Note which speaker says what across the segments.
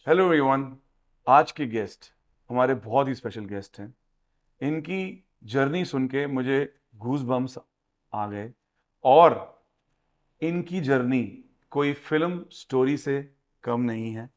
Speaker 1: Hello everyone. आज के guest हमारे बहुत ही स्पेशल गेस्ट हैं। इनकी जर्नी सुन के मुझे गूज बम्स आ गए और इनकी जर्नी कोई फिल्म स्टोरी से कम नहीं है।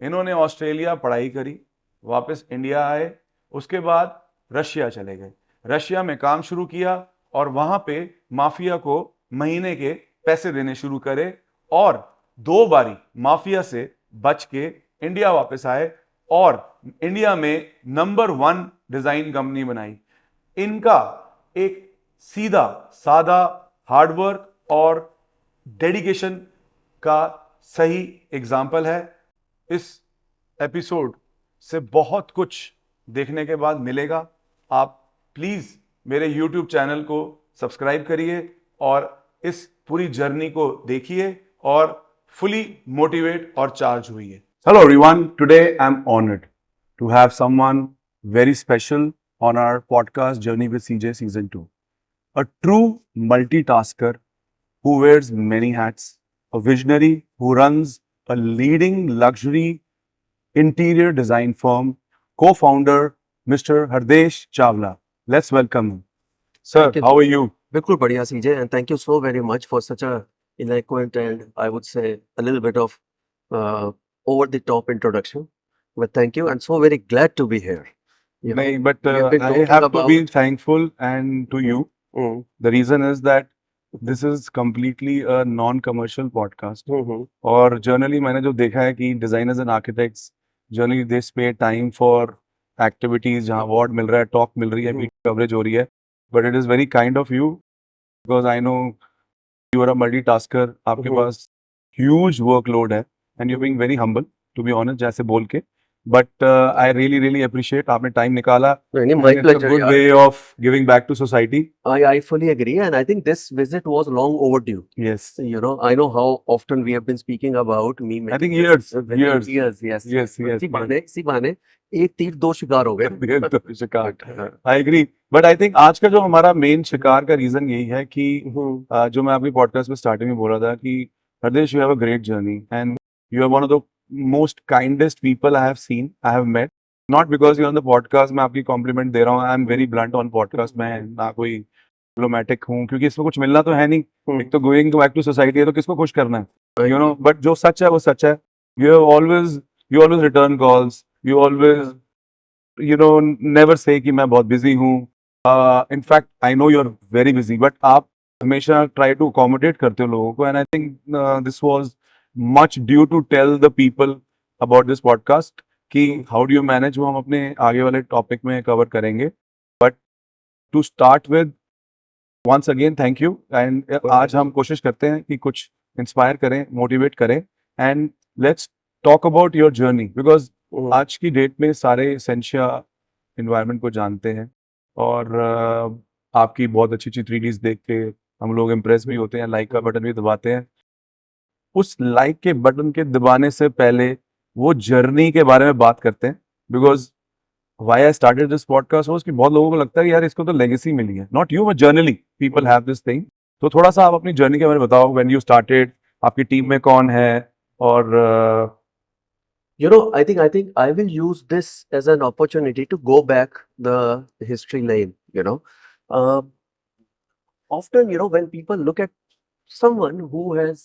Speaker 1: इन्होंने ऑस्ट्रेलिया पढ़ाई करी, वापस इंडिया आए, उसके बाद रशिया चले गए, रशिया में काम शुरू किया और वहां पे माफिया को महीने के पैसे देने शुरू करे और 2 बारी माफिया से बच के इंडिया वापस आए और इंडिया में नंबर 1 डिजाइन कंपनी बनाई। इनका एक सीधा सादा हार्डवर्क और डेडिकेशन का सही एग्जाम्पल है। इस एपिसोड से बहुत कुछ देखने के बाद मिलेगा। आप प्लीज मेरे YouTube चैनल को सब्सक्राइब करिए और इस पूरी जर्नी को देखिए और फुली मोटिवेट और चार्ज हुई। Hello everyone, today I'm honored to have someone very special on our podcast Journey with CJ Season 2. A true multitasker who wears many hats, a visionary who runs a leading luxury interior design firm, co-founder Mr. Hardesh Chawla. Let's welcome him. Sir,
Speaker 2: Thank you.
Speaker 1: how are you?
Speaker 2: बिल्कुल बढ़िया CJ, and thank you so very much for such a eloquent and I would say a little bit of over the top introduction. But thank you, and so very glad to be here. You know,
Speaker 1: No, but
Speaker 2: we have been
Speaker 1: I
Speaker 2: talking
Speaker 1: have to be
Speaker 2: about-
Speaker 1: thankful and to you.
Speaker 2: Mm,
Speaker 1: The reason is that this is completely a non-commercial podcast.
Speaker 2: mhm.
Speaker 1: और generally मैंने जो देखा है कि designers and architects generally they spare time for activities जहाँ award मिल रहा है, टॉक मिल रही है, कवरेज हो रही है, but it is very kind of you because I know you are a multitasker. आपके पास ह्यूज वर्कलोड है and you being very humble to be honest, जैसे बोल के, बट आई रियली अप्रिशिएट आपने टाइम निकाला।
Speaker 2: नहीं, my pleasure,
Speaker 1: गुड
Speaker 2: यार.
Speaker 1: Way of giving back to society.
Speaker 2: I fully agree, and I think this visit was long overdue.
Speaker 1: Yes,
Speaker 2: You know, I know how often we have been speaking about me.
Speaker 1: I think
Speaker 2: making
Speaker 1: years,
Speaker 2: this-
Speaker 1: years.
Speaker 2: yes.
Speaker 1: Yes, yes,
Speaker 2: इसी बहाने एक तीर दो शिकार हो गए.
Speaker 1: शिकार, I agree. But I think आज का जो हमारा मेन शिकार का रीजन यही है कि जो मैं आपकी पॉडकास्ट में स्टार्टिंग में बोल रहा था कि Hardesh, you have a great journey and you are one of the most kindest people I have seen, I have met. Not because you on the podcast मैं आपकी कॉम्प्लीमेंट दे रहा हूँ, I am very blunt on podcast, मैं ना कोई diplomatic हूँ क्योंकि इसमें कुछ मिलना तो है नहीं। एक तो गोइंग बैक टू सोसाइटी है तो किसको खुश करना है, यू नो, बट जो सच है वो सच है। You always return calls, you always never say कि मैं बहुत बिजी हूँ। In fact I know you are very busy, but आप हमेशा ट्राई टू अकोमोडेट करते हो लोगों को, and I think this was much due to tell the people about this podcast कि हाउ डू यू मैनेज, वो हम अपने आगे वाले टॉपिक में कवर करेंगे। But to start with, once again thank you, and आज हम कोशिश करते हैं कि कुछ इंस्पायर करें, मोटिवेट करें, and let's talk about your journey because आज की डेट में सारे सेंशिया इन्वायरमेंट को जानते हैं और आपकी बहुत अच्छी अच्छी 3Ds देख के हम लोग इम्प्रेस भी होते हैं, लाइक का बटन भी दबाते हैं। उस लाइक के बटन के दबाने से पहले वो जर्नी के बारे में बात करते हैं because why I started this podcast was कि बहुत लोगों को लगता है कि यार इसको तो लेगेसी मिली है, not you but generally people have this thing. तो थोड़ा सा आप अपनी जर्नी के बारे में बताओ, व्हेन यू स्टार्टेड, आपकी टीम में कौन है और
Speaker 2: You know, I think I will use this as an opportunity to go back the history lane. You know, uh, often when people look at someone who has,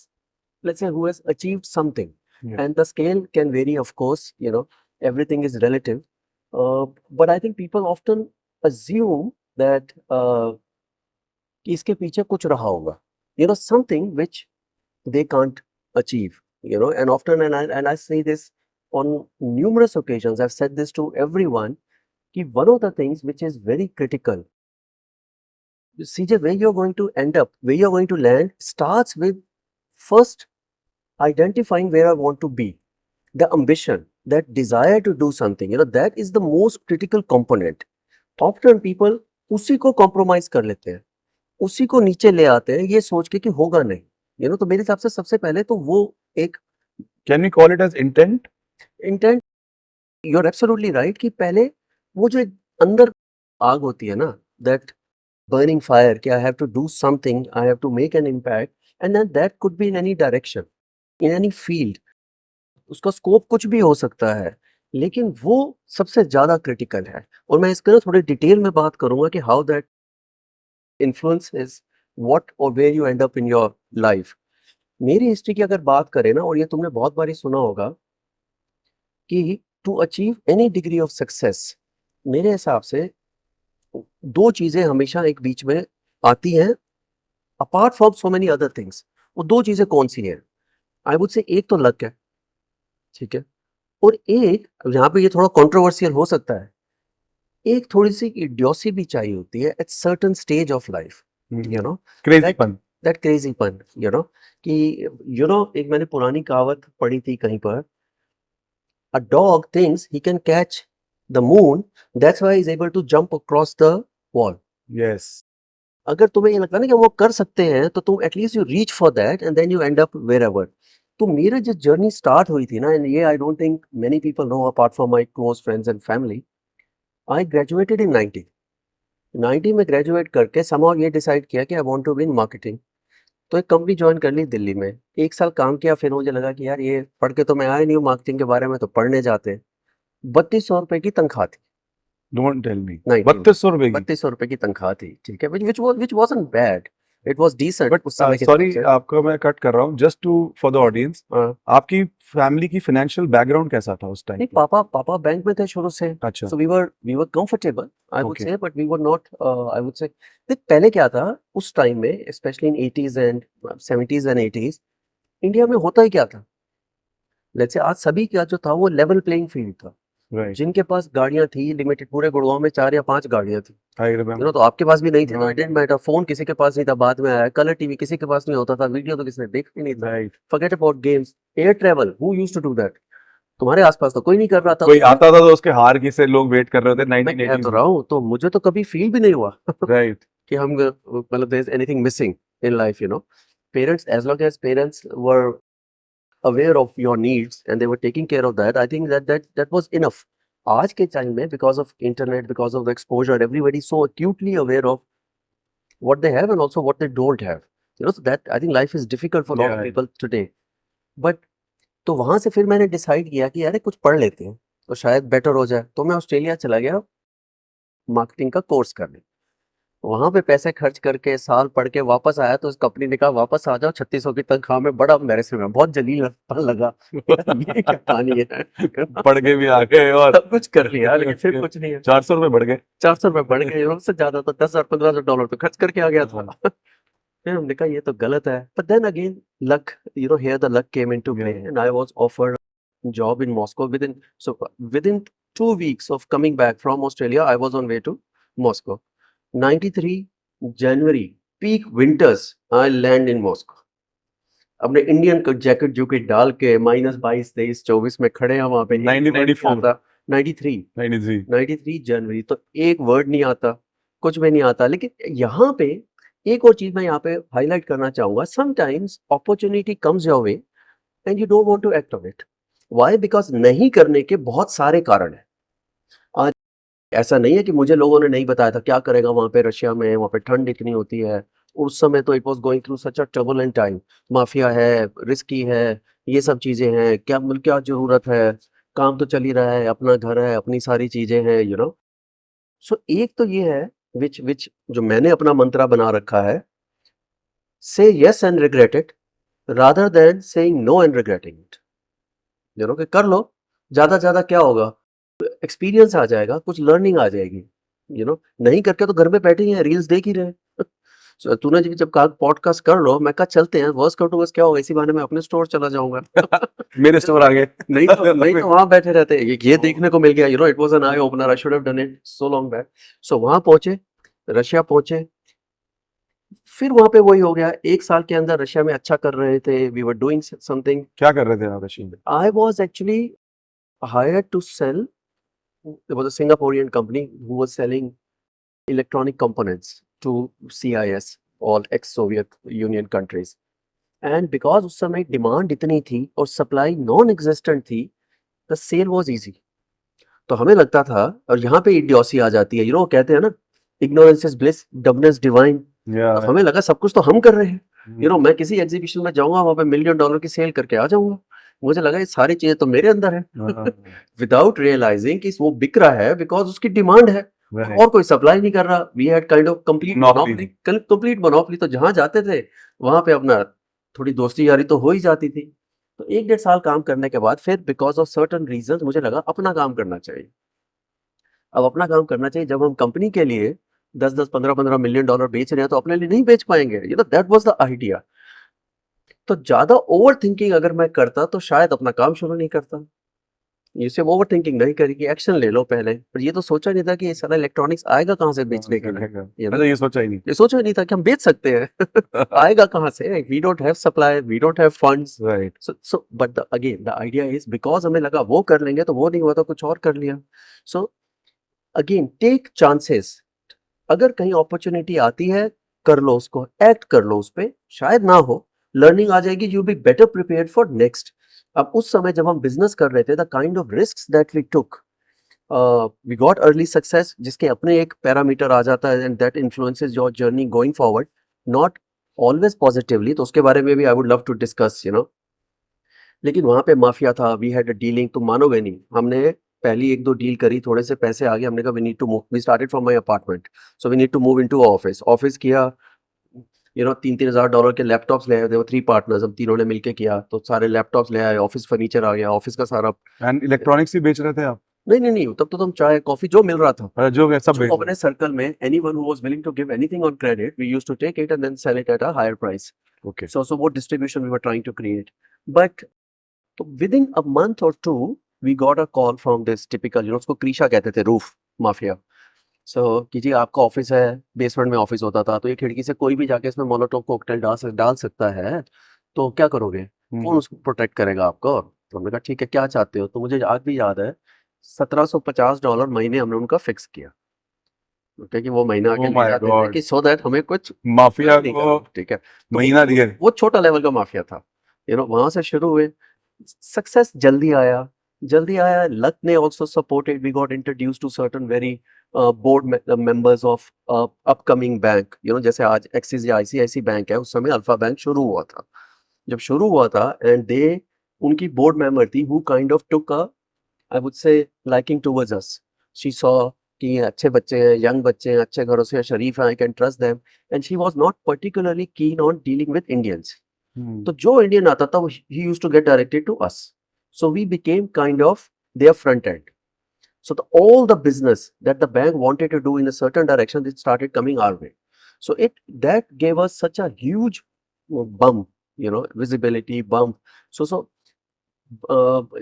Speaker 2: let's say, who has achieved something,
Speaker 1: Yeah.
Speaker 2: and the scale can vary, of course. Everything is relative. But I think people often assume that कि इसके पीछे कुछ रहा होगा. Something which they can't achieve. And often, and I say this on numerous occasions, I've said this to everyone, कि one of the things which is very critical, CJ, where you're going to end up, where you're going to land, starts with first identifying where I want to be. The ambition, that desire to do something, that is the most critical component. Often people उसी को compromise कर लेते हैं, उसी को नीचे ले आते हैं ये सोच के कि होगा नहीं. तो मेरे हिसाब से सबसे पहले तो वो एक
Speaker 1: can we call it as intent?
Speaker 2: Intent, you are absolutely right, कि पहले वो जो एक अंदर आग होती है ना, दैट बर्निंग फायर, कि I have to do something, I have to make an impact, and then that could be in any direction, in any field. उसका स्कोप कुछ भी हो सकता है, लेकिन वो सबसे ज़्यादा क्रिटिकल है। और मैं इसके ना थोड़ी डिटेल में बात करूँगा कि हाउ दैट इन्फ्लुएंसेस व्हाट और where you end up in your life. मेरी हिस्ट्री की अगर बात करें ना, और ये तुमने बहुत बारी सुना होगा कि to achieve any degree of success, मेरे हिसाब से 2 चीज़ें हमेशा एक बीच में आती हैं, apart from so many other things. वो 2 चीज़ें कौन-सी हैं? आई वुड से एक तो लक है, ठीक है? और एक, यहाँ पे ये थोड़ा कंट्रोवर्शियल हो सकता है, एक थोड़ी-सी इडियोसी भी चाहिए होती है at certain stage of life, you know,
Speaker 1: क्रेजीपन।
Speaker 2: दैट क्रेज़ीपन, कि एक मैंने पुरानी कहावत पढ़ी थी कहीं पर, a dog thinks he can catch the moon, that's why he is able to jump across the wall.
Speaker 1: Yes.
Speaker 2: अगर तुम्हें ये लगता है ना कि वो कर सकते हैं, तो तुम at least you reach for that and then you end up wherever. तो मेरा जो जर्नी स्टार्ट हुई थी ना, एंड ये I don't think many people know apart from my close friends and family, I graduated in 90 में ग्रेजुएट करके somehow ये डिसाइड किया कि I want to be in marketing. तो एक कंपनी ज्वाइन कर ली दिल्ली में, 1 साल काम किया, फिर मुझे लगा कि यार ये पढ़ के तो मैं आया नहीं हूँ मार्केटिंग के बारे में, तो पढ़ने जाते हैं। 3200 रुपए की तनख्वाह थी।
Speaker 1: Don't tell me.
Speaker 2: 90 में
Speaker 1: 3200 रुपए की।
Speaker 2: 3200 रुपए की तनख्वाह थी, ठीक है, which wasn't bad, it was decent
Speaker 1: but
Speaker 2: उस समय के
Speaker 1: सॉरी,
Speaker 2: हिसाब से।
Speaker 1: आपका मैं कट कर रहा हूँ, just to for the audience,
Speaker 2: हाँ।
Speaker 1: आपकी फैमिली की फाइनेंशियल बैकग्राउंड कैसा था उस टाइम
Speaker 2: नहीं,
Speaker 1: पे?
Speaker 2: पापा बैंक में थे शुरू से,
Speaker 1: अच्छा।
Speaker 2: so we were comfortable, I would
Speaker 1: Okay.
Speaker 2: say, but we were not, I would say, देख पहले क्या था उस टाइम में, especially in 80s and 70s and 80s, India में होता ही क्या था, लेट्स से आज सभी का जो था वो लेवल प्लेइंग फील्ड था।
Speaker 1: राइट।
Speaker 2: जिनके पास गाड़ियां थी लिमिटेड, पूरे गुड़गांव में 4 या 5 गाड़ियां थी,
Speaker 1: आई रिमेम्बर।
Speaker 2: तो आपके पास भी नहीं थी ना, इट डिडंट मैटर, फोन किसी के पास नहीं था, बाद में आया, कलर टीवी किसी के पास नहीं होता था, वीडियो तो किसी ने देखा ही नहीं था,
Speaker 1: right.
Speaker 2: Forget about games, air travel, who used to do that, तुम्हारे आसपास तो कोई नहीं कर रहा था।
Speaker 1: कोई आता था तो उसके हार की से लोग वेट कर रहे थे
Speaker 2: मैं कह
Speaker 1: 1980s
Speaker 2: तो
Speaker 1: में।
Speaker 2: रहा हूँ, तो मुझे तो कभी फील भी नहीं हुआ
Speaker 1: राइट।
Speaker 2: कि हम मतलब there is anything missing in life, parents, as long as parents were aware of your needs and they were taking care of that, I think that was enough. आज के टाइम में, because of internet, because of the exposure, everybody is so acutely aware of what they have and also what they don't have, so that I think life is difficult for a lot of
Speaker 1: Yeah.
Speaker 2: people today. But तो वहां से फिर मैंने decide किया कि यार कुछ पढ़ लेते हैं तो शायद बेटर हो जाए, तो मैं ऑस्ट्रेलिया चला गया मार्केटिंग का कोर्स करने। वहां पे पैसे खर्च करके साल पढ़ के वापस आया, तो उस कंपनी ने कहा वापस आ जाओ 3600 की तनख्वाह में। बड़ा एम्बैरेसिंग है, बहुत जलील लगा यार, ये क्या कहानी है
Speaker 1: पढ़ के भी आ गए और
Speaker 2: सब कुछ कर लिया लेकिन फिर कुछ नहीं है।
Speaker 1: 400 रुपए बढ़ गए।
Speaker 2: 400 रुपए बढ़ गए, उससे ज्यादा तो 10,000-15,000 डॉलर पे खर्च करके आ गया था फिर हमने कहा ये तो गलत है, but then again luck, here the luck came into play and I was offered job in Moscow within 2 weeks of coming back from Australia. I was on way to Moscow. 93 January, peak winters, I land in Moscow. अपने Indian jacket जूकेट डाल के -22, -23, -24 में खड़े हैं वहां पे।
Speaker 1: 1994
Speaker 2: 93 जनवरी, तो एक वर्ड नहीं आता, कुछ भी नहीं आता। लेकिन यहाँ पे एक और चीज मैं यहाँ पे हाईलाइट करना चाहूंगा, sometimes opportunity comes your way and you don't want to act on it. Why? Because नहीं करने के बहुत सारे कारण हैं। आज ऐसा नहीं है कि मुझे लोगों ने नहीं बताया था क्या करेगा वहां पे रशिया में, वहां पे ठंड इतनी होती है, उस समय तो it was going through such a turbulent time, mafia है, रिस्की है, ये सब चीजें हैं, क्या जरूरत है, काम तो चल ही रहा है, अपना घर है, अपनी सारी चीजें हैं, सो एक तो ये है विच जो मैंने अपना मंत्रा बना रखा है, say yes and regret it rather than saying no and regretting it. कि कर लो, ज्यादा ज्यादा क्या होगा, एक्सपीरियंस आ जाएगा, कुछ लर्निंग आ जाएगी। नहीं करके तो घर में बैठे ही हैं, रील्स देख ही रहे हैं So, तूने जब कहा पॉडकास्ट कर लो, मैं कहा चलते हैं, वर्स कर तो बस क्या होगा, इसी बहाने मैं अपने स्टोर चला जाऊंगा
Speaker 1: मेरे स्टोर आ गए।
Speaker 2: नहीं तो वहां बैठे रहते, ये देखने को मिल गया, it was an eye opener, I should have done it so long back. So वहां पहुंचे, रशिया पहुंचे, फिर वहां पे वही हो गया, 1 साल के अंदर रशिया में अच्छा कर रहे थे, वी वर डूइंग समथिंग।
Speaker 1: क्या कर रहे थे आप रशिया में?
Speaker 2: I was actually hired to sell. There was a Singaporean company who was selling electronic components to CIS, all ex-Soviet Union countries. And because उस समय डिमांड इतनी थी और सप्लाई नॉन एग्जिस्टेंट थी, the sale was easy. तो हमें लगता था, और यहाँ पे इडियोसी आ जाती है, कहते हैं ना, ignorance is bliss, dumbness divine. तो हमें लगा सब कुछ तो हम कर रहे हैं, मैं किसी एग्जीबिशन में जाऊंगा, वहां पे $1 मिलियन की सेल करके आ जाऊंगा, मुझे लगा ये सारी चीजें तो मेरे अंदर है, विदाउट रियलाइजिंग कि वो बिक रहा है बिकॉज उसकी डिमांड है
Speaker 1: Right.
Speaker 2: और कोई सप्लाई नहीं कर रहा। We had kind of complete
Speaker 1: Monopoly.
Speaker 2: Monopoly, complete monopoly. तो जहां जाते थे वहां पे अपना थोड़ी दोस्ती यारी तो हो ही जाती थी। तो 1 डेढ़ साल काम करने के बाद फिर बिकॉज ऑफ सर्टन रीजन मुझे लगा अपना काम करना चाहिए। अब अपना काम करना चाहिए, जब हम कंपनी के लिए 10-10 15-15 मिलियन डॉलर बेच रहे हैं तो अपने लिए नहीं बेच पाएंगे, दैट वाज द आइडिया। तो ज्यादा ओवर थिंकिंग अगर मैं करता तो शायद अपना काम शुरू नहीं करता। ये सिर्फ ओवर थिंकिंग नहीं करी कि एक्शन ले लो पहले, पर ये तो सोचा नहीं था कि ये सारा इलेक्ट्रॉनिक्स आएगा कहाँ से बेचने के लिए। you know?
Speaker 1: अच्छा, ये सोचा ही नहीं।
Speaker 2: ये सोचा ही नहीं था कि हम बेच सकते हैं। आएगा कहाँ से? We don't have supply, we don't have funds.
Speaker 1: Right.
Speaker 2: So but again the idea is because हमें लगा वो कर लेंगे तो वो नहीं हुआ तो कुछ और कर लिया। So again take chances. अगर कहीं अपॉर्चुनिटी आती है कर लो उसको, एक्ट कर लो उस पे, शायद ना हो, लर्निंग आ जाएगी, you be better prepared for next. अब उस समय जब हम बिजनेस कर रहे थे, the kind of risks that we took, we got early success, जिसके अपने एक पैरामीटर आ जाता है and that influences your journey going forward, not always positively. तो उसके बारे में भी I would love to discuss, लेकिन वहां पे माफिया था, वी हैड अ डीलिंग, तुम मानोगे नहीं, हमने पहली 1-2 डील करी, थोड़े से पैसे आ गए, हमने कहा we need to move, we started from my apartment, so we need to move into office किया। 3-3 हजार डॉलर के लैपटॉप्स ले आए, देवर 3 पार्टनर्स, हम तीनों ने मिलके किया, तो सारे लैपटॉप्स ले आए, ऑफिस फर्नीचर आ गया, ऑफिस का सारा।
Speaker 1: And electronics ही बेच रहे थे आप?
Speaker 2: नहीं, तब तो तुम चाय कॉफी जो मिल रहा था,
Speaker 1: अच्छा, जो सब
Speaker 2: जो
Speaker 1: बेच
Speaker 2: अपने सर्कल में anyone who was willing to give anything on credit, we used to take it and then sell it at a higher price.
Speaker 1: Okay.
Speaker 2: So what distribution we were trying to create. But तो within a month or two we got a call from this typical, उसको क्रीशा कहते थे, roof mafia. सो कि जी आपका office है, basement में office होता था, तो ये खिड़की से कोई भी जाके इसमें मोलोटोव कॉकटेल डाल सकता है, तो क्या करोगे? कौन उसको प्रोटेक्ट करेगा आपको? तो हमने कहा ठीक है, क्या चाहते हो? तो मुझे आज भी याद है, $1750 महीने हमने उनका फिक्स किया, ओके, कि वो महीना आके
Speaker 1: Oh
Speaker 2: ले
Speaker 1: my
Speaker 2: जाते थे
Speaker 1: God.
Speaker 2: कि सो दैट हमें कुछ
Speaker 1: माफिया
Speaker 2: नहीं
Speaker 1: को
Speaker 2: करना, ठीक है। तो
Speaker 1: महीना दिए।
Speaker 2: वो छोटा लेवल का माफिया था, वहां से शुरू हुए। सक्सेस जल्दी आया, लक ने also supported, we got introduced to certain very board members of upcoming bank, जैसे आज एक्सिस या आईसीआईसी बैंक है, उस समय अल्फा बैंक शुरू हुआ था। जब शुरू हुआ था एंड दे, उनकी बोर्ड मेंबर थी who kind of took a, I would से, liking towards us. She saw कि ये अच्छे बच्चे हैं, यंग बच्चे हैं, अच्छे घरों से, शरीफ हैं, I can trust them, and she was not particularly keen on dealing with Indians. तो जो इंडियन आता था, he used to get directed to us. So we became kind of their front end. So all the business that the bank wanted to do in a certain direction, it started coming our way. So that gave us such a huge bump, visibility bump. So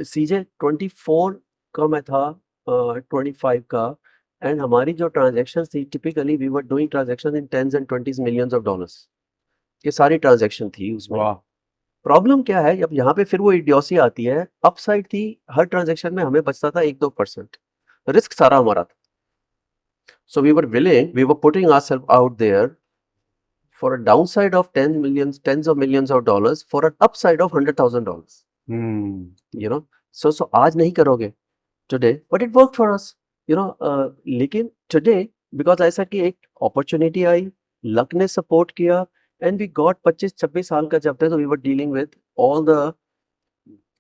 Speaker 2: CJ 24 का मैं था, 25 का, and हमारी जो transaction थी, typically we were doing transaction in 10s and 20s millions of dollars। ये सारी transaction थी उसमें।
Speaker 1: वाह।
Speaker 2: प्रॉब्लम क्या है, अब यहाँ पे फिर वो इडियोसी आती है, अपसाइड थी, हर ट्रांजेक्शन में हमें बचता था 1-2%, रिस्क सारा हमारा था। So we were putting ourselves out there for a downside of tens of millions of dollars for an upside of $100,000। So आज नहीं करोगे today, but it work for us, लेकिन टुडे बिकॉज ऐसा कि एक अपॉर्चुनिटी आई, लक ने support किया, एंड वी गॉट 25-26 साल का जब थे, तो we were dealing with all the,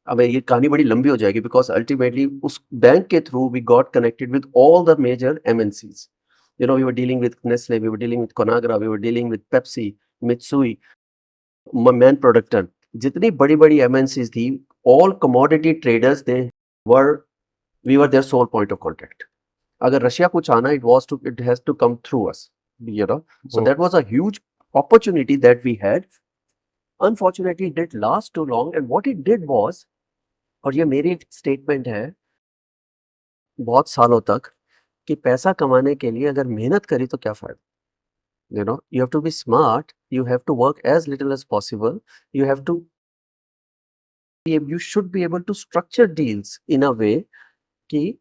Speaker 2: अब ये कहानी बड़ी लंबी हो जाएगी, बिकॉज अल्टीमेटली उस बैंक के through we got connected with all the major MNCs। We were dealing with Nestle, we were dealing with Conagra, we were dealing with Pepsi, Mitsui, मैन प्रोडक्टर, जितनी बड़ी बड़ी MNCs थी, all commodity traders, they were, we were their sole point of contact. अगर Russia कुछ आना, it has to come through us, so that was a huge opportunity that we had. Unfortunately it didn't last too long, and what it did was, और ये मेरी statement है बहुत सालों तक, कि पैसा कमाने के लिए अगर मेहनत करी तो क्या फायदा, you have to be smart, you have to work as little as possible, you should be able to structure deals in a way कि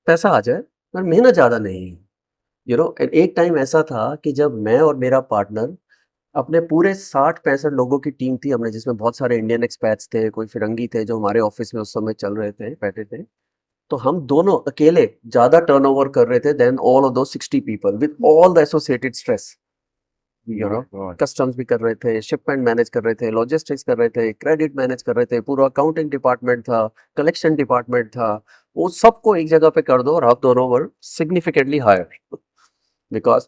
Speaker 2: पैसा आ जाए पर मेहनत ज्यादा नहीं है। एक टाइम ऐसा था कि जब मैं और मेरा पार्टनर, अपने पूरे 60-65 लोगों की टीम थी हमने, जिसमें बहुत सारे इंडियन एक्सपैट्स थे, कोई फिरंगी थे जो हमारे ऑफिस में उस समय चल रहे थे, बैठे थे, तो हम दोनों अकेले ज्यादा टर्नओवर कर रहे थे देन ऑल ऑफ दो 60 people with all the associated stress. You know
Speaker 1: God.
Speaker 2: Customs भी कर रहे थे, शिपमेंट मैनेज कर रहे थे, लॉजिस्टिक्स कर रहे थे, क्रेडिट मैनेज कर रहे थे, पूरा अकाउंटिंग डिपार्टमेंट था, कलेक्शन डिपार्टमेंट था, वो सबको एक जगह पे कर दो और आप दोनों वर सिग्निफिकेंटली हायर बिकॉज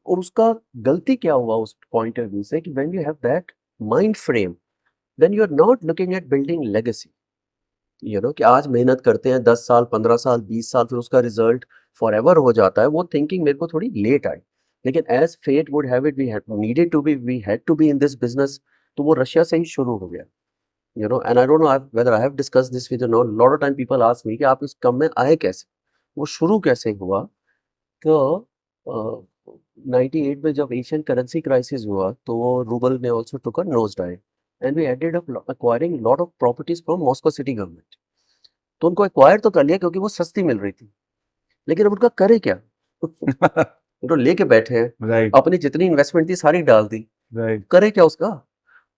Speaker 2: और उसका गलती क्या हुआ उस पॉइंट ऑफ व्यू से कि when you have that mind frame then you are not looking at building legacy you know कि आज मेहनत करते हैं 10 साल 15 साल 20 साल फिर उसका रिजल्ट फॉर एवर हो जाता है वो थिंकिंग मेरे को थोड़ी लेट आई लेकिन as fate would have it we needed to be we had to be in this business तो वो रशिया से ही शुरू हो गया you know and I don't know whether I have discuss this with you no lot of time people ask me कि आप इस कम में आए कैसे वो शुरू कैसे हुआ तो 98 में जब एशियन करेंसी क्राइसिस हुआ तो वो रूबल ने also took a nose dive and we ended up acquiring lot of properties from Moscow city government तो उनको एक्वायर तो कर लिया क्योंकि वो सस्ती मिल रही थी लेकिन अब उनका करे क्या वो तो लेके बैठे हैं
Speaker 1: Right,
Speaker 2: अपनी जितनी इन्वेस्टमेंट थी सारी डाल दी
Speaker 1: right.
Speaker 2: करे क्या उसका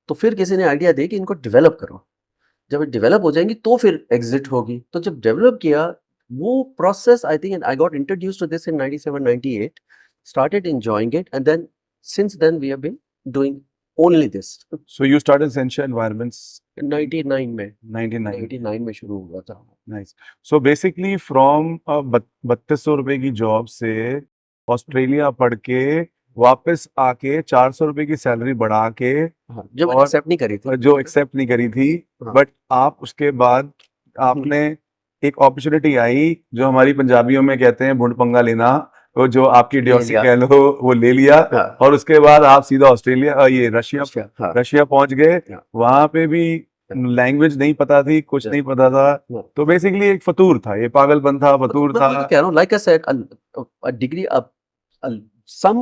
Speaker 2: तो फिर किसी ने आइडिया दिया कि इनको डेवलप करो जब डेवलप हो जाएंगी तो फिर एग्जिट होगी तो जब डेवलप किया वो process I think I got introduced to this in 97 98 started enjoying it and then since then we have been doing only this
Speaker 1: So you started Sentia Environments
Speaker 2: 99 में
Speaker 1: 99.
Speaker 2: 99 में शुरू हुआ था
Speaker 1: Nice. So basically from 3200 रुपए की job से Australia पढ़ के वापस आके 400 रुपए की सैलरी बढ़ा के
Speaker 2: हाँ, जो
Speaker 1: और
Speaker 2: एक्सेप्ट नहीं करी थी
Speaker 1: जो एक्सेप्ट नहीं करी थी
Speaker 2: हाँ।
Speaker 1: बट आप उसके बाद आपने एक अपॉर्चुनिटी आई जो हमारी पंजाबियों में कहते हैं भुंड पंगा लेना वो जो आपकी ड्यूटी
Speaker 2: लिया।
Speaker 1: कह लो वो ले लिया
Speaker 2: हाँ,
Speaker 1: और उसके बाद आप सीधा ऑस्ट्रेलिया ये रशिया
Speaker 2: अच्छा, हाँ,
Speaker 1: रशिया पहुंच गए
Speaker 2: हाँ।
Speaker 1: वहां पे भी लैंग्वेज नहीं पता थी कुछ
Speaker 2: हाँ।
Speaker 1: नहीं पता था
Speaker 2: हाँ।
Speaker 1: तो बेसिकली एक फतूर था ये पागलपन था फतूर
Speaker 2: मैं
Speaker 1: था
Speaker 2: वही कह रहा हूँ like I said a degree some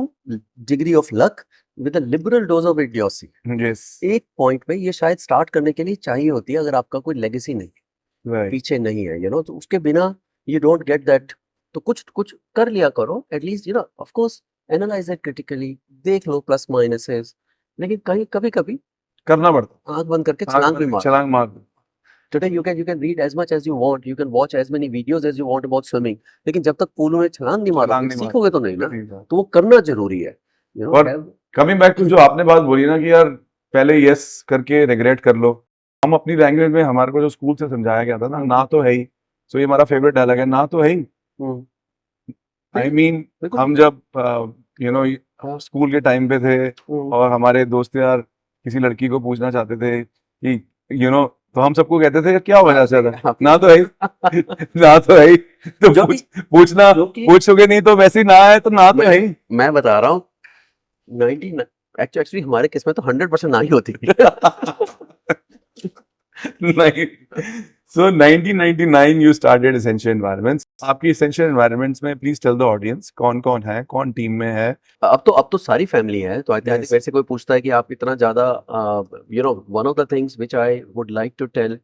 Speaker 2: degree of luck with a liberal dose of idiocy
Speaker 1: yes
Speaker 2: एक पॉइंट पे ये शायद स्टार्ट करने के लिए चाहिए होती है अगर आपका कोई लेगेसी नहीं
Speaker 1: राइट
Speaker 2: पीछे नहीं है यू नो तो उसके बिना यू डोंट गेट दैट तो कुछ कुछ कर लिया करो at least you know of course analyse it critically देख लो प्लस माइनसेस लेकिन कहीं कभी कभी
Speaker 1: करना पड़ता
Speaker 2: आंख बंद करके छलांग भी मार
Speaker 1: छलांग मार
Speaker 2: today you can read as much as you want you can watch as many videos as you want about swimming लेकिन जब तक पूल में छलांग नहीं
Speaker 1: छलांग
Speaker 2: मारोगे
Speaker 1: नहीं
Speaker 2: सीखोगे तो नहीं ना
Speaker 1: नहीं था।
Speaker 2: तो वो करना जरूरी है यू नो
Speaker 1: और कमिंग बैक टू जो आपने बात बोली ना कि यार पहले यस करके रिग्रेट कर लो हम अपनी लैंग्वेज में हमारे को जो स्कूल से समझाया गया था ना तो है ही सो ये हमारा फेवरेट डायलॉग है ना तो है ही आई मीन
Speaker 2: बिल्कुल।
Speaker 1: हम जब यू नो
Speaker 2: हाँ।
Speaker 1: स्कूल के टाइम पे थे और हमारे दोस्त यार किसी लड़की को पूछना चाहते थे कि यू नो तो हम सबको कहते थे क्या वजह से था ना तो है ही ना तो है ही तो
Speaker 2: जो कि-
Speaker 1: पूछना
Speaker 2: जो कि-
Speaker 1: पूछोगे नहीं तो वैसे ही ना है तो ना तो है ही
Speaker 2: मैं बता रहा हूँ 90 एक्चुअली हमारे केस में तो 100% ना ही होती
Speaker 1: नहीं so 1999 you started Essential Environments आपकी Essential Environments में please tell the audience कौन कौन है कौन टीम में है
Speaker 2: अब तो सारी फैमिली है तो आई थिंक
Speaker 1: Yes.
Speaker 2: वैसे कोई पूछता है कि आप इतना ज्यादा you know one of the things which I would like to tell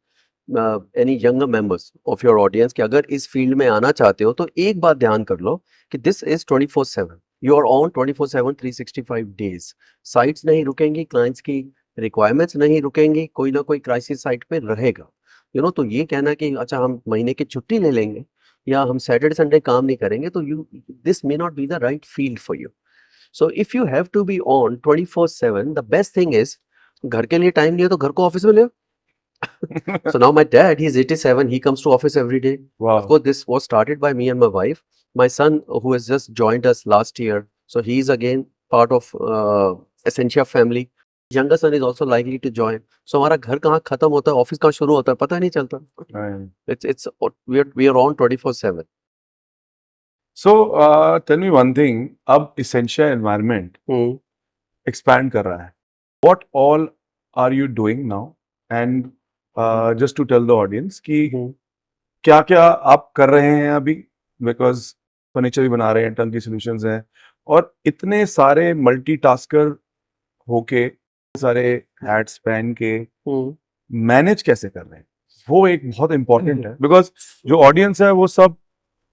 Speaker 2: any younger members of your audience कि अगर इस फील्ड में आना चाहते हो तो एक बात ध्यान कर लो कि this is 24/7 you are on 24/7 365 days sites नहीं रुकेंगी क्लाइंट्स की रिक्वायरमेंट्स नहीं रुकेंगी कोई ना कोई क्राइसिस साइट पे रहेगा यू नो तो ये कहना कि अच्छा हम महीने की छुट्टी ले लेंगे या हम सैटरडे संडे काम नहीं करेंगे तो you this may not be the right field for you so if you have to be on 24/7 the best thing is घर के लिए टाइम नहीं है तो घर को ऑफिस में ले so now my dad he's 87 he comes to office every day
Speaker 1: wow
Speaker 2: of course this was started by me and my wife my son who has just joined us last year so he's again part of Essentia family younger son is also likely to join so हमारा घर कहाँ खत्म होता है office कहाँ शुरू होता है पता नहीं चलता
Speaker 1: Right.
Speaker 2: it's we are on 24/7
Speaker 1: so tell me one thing अब Essential Environment expand कर रहा है what all are you doing now and just to tell the audience कि क्या क्या आप कर रहे हैं अभी बिकॉज फर्नीचर भी बना रहे हैं टर्न की सॉल्यूशंस हैं और इतने सारे मल्टीटास्कर होके सारे हैट्स पहन के मैनेज कैसे कर रहे हैं वो एक बहुत इंपॉर्टेंट है बिकॉज जो ऑडियंस है वो सब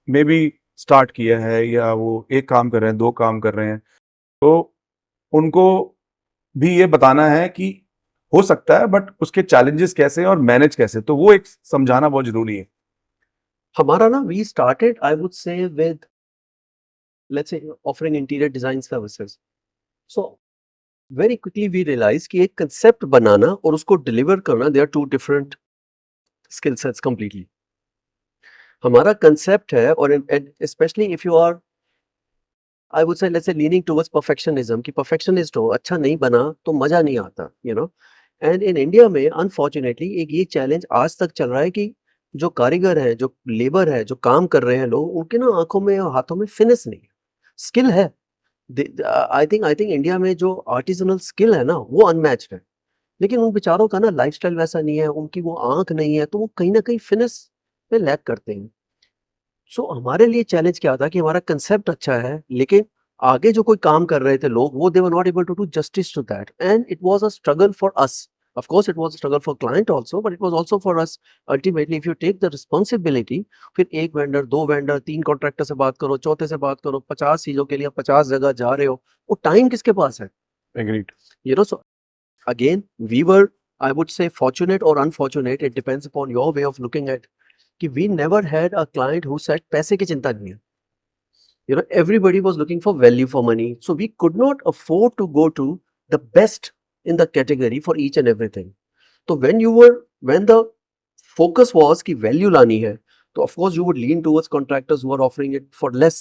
Speaker 1: मे बी स्टार्ट किया है या वो एक काम कर रहे हैं दो काम कर रहे हैं तो उनको भी ये बताना है कि हो सकता है बट उसके चैलेंजेस कैसे हैं और मैनेज कैसे तो वो एक समझाना बहुत जरूरी है
Speaker 2: हमारा ना we started I would say with let's say offering interior design services so very quickly we realize कि एक कंसेप्ट बनाना और उसको डिलीवर करना, they are two different skill sets completely. हमारा कंसेप्ट है, और especially if you are, I would say let's say leaning towards perfectionism, कि परफेक्शनिस्ट हो, अच्छा नहीं बना तो मजा नहीं आता, you know. And in India में अनफॉर्चुनेटली एक ये चैलेंज आज तक चल रहा है कि जो कारीगर है, जो लेबर है, जो काम कर रहे हैं लोग, उनके ना आंखों में और हाथों में फिनिश नहीं है. स्किल है, आई थिंक इंडिया में जो आर्टिजनल स्किल है ना, वो अनमैच्ड है. लेकिन उन बेचारों का ना लाइफस्टाइल वैसा नहीं है, उनकी वो आंख नहीं है, तो वो कहीं ना कहीं फिनिश पे लैक करते हैं. सो हमारे लिए चैलेंज क्या था कि हमारा कंसेप्ट अच्छा है, लेकिन आगे जो कोई काम कर रहे थे लोग, वो they were not able to do justice to that, and it was a struggle for us. Of course, it was a struggle for client also, but it was also for us. Ultimately, if you take the responsibility, फिर एक vendor, दो vendor, तीन contractor से बात करो, चौथे से बात करो, 50 चीजों के लिए 50 जगह जा रहे हो, वो टाइम किसके पास है?
Speaker 1: Agreed.
Speaker 2: You know, so again, we were, I would say, fortunate or unfortunate. It depends upon your way of looking at. कि we never had a client who said पैसे की चिंता नहीं है. You know, everybody was looking for value for money, so we could not afford to go to the best in the category for each and everything. So when the focus was कि value लानी है, तो of course you would lean towards contractors who are offering it for less,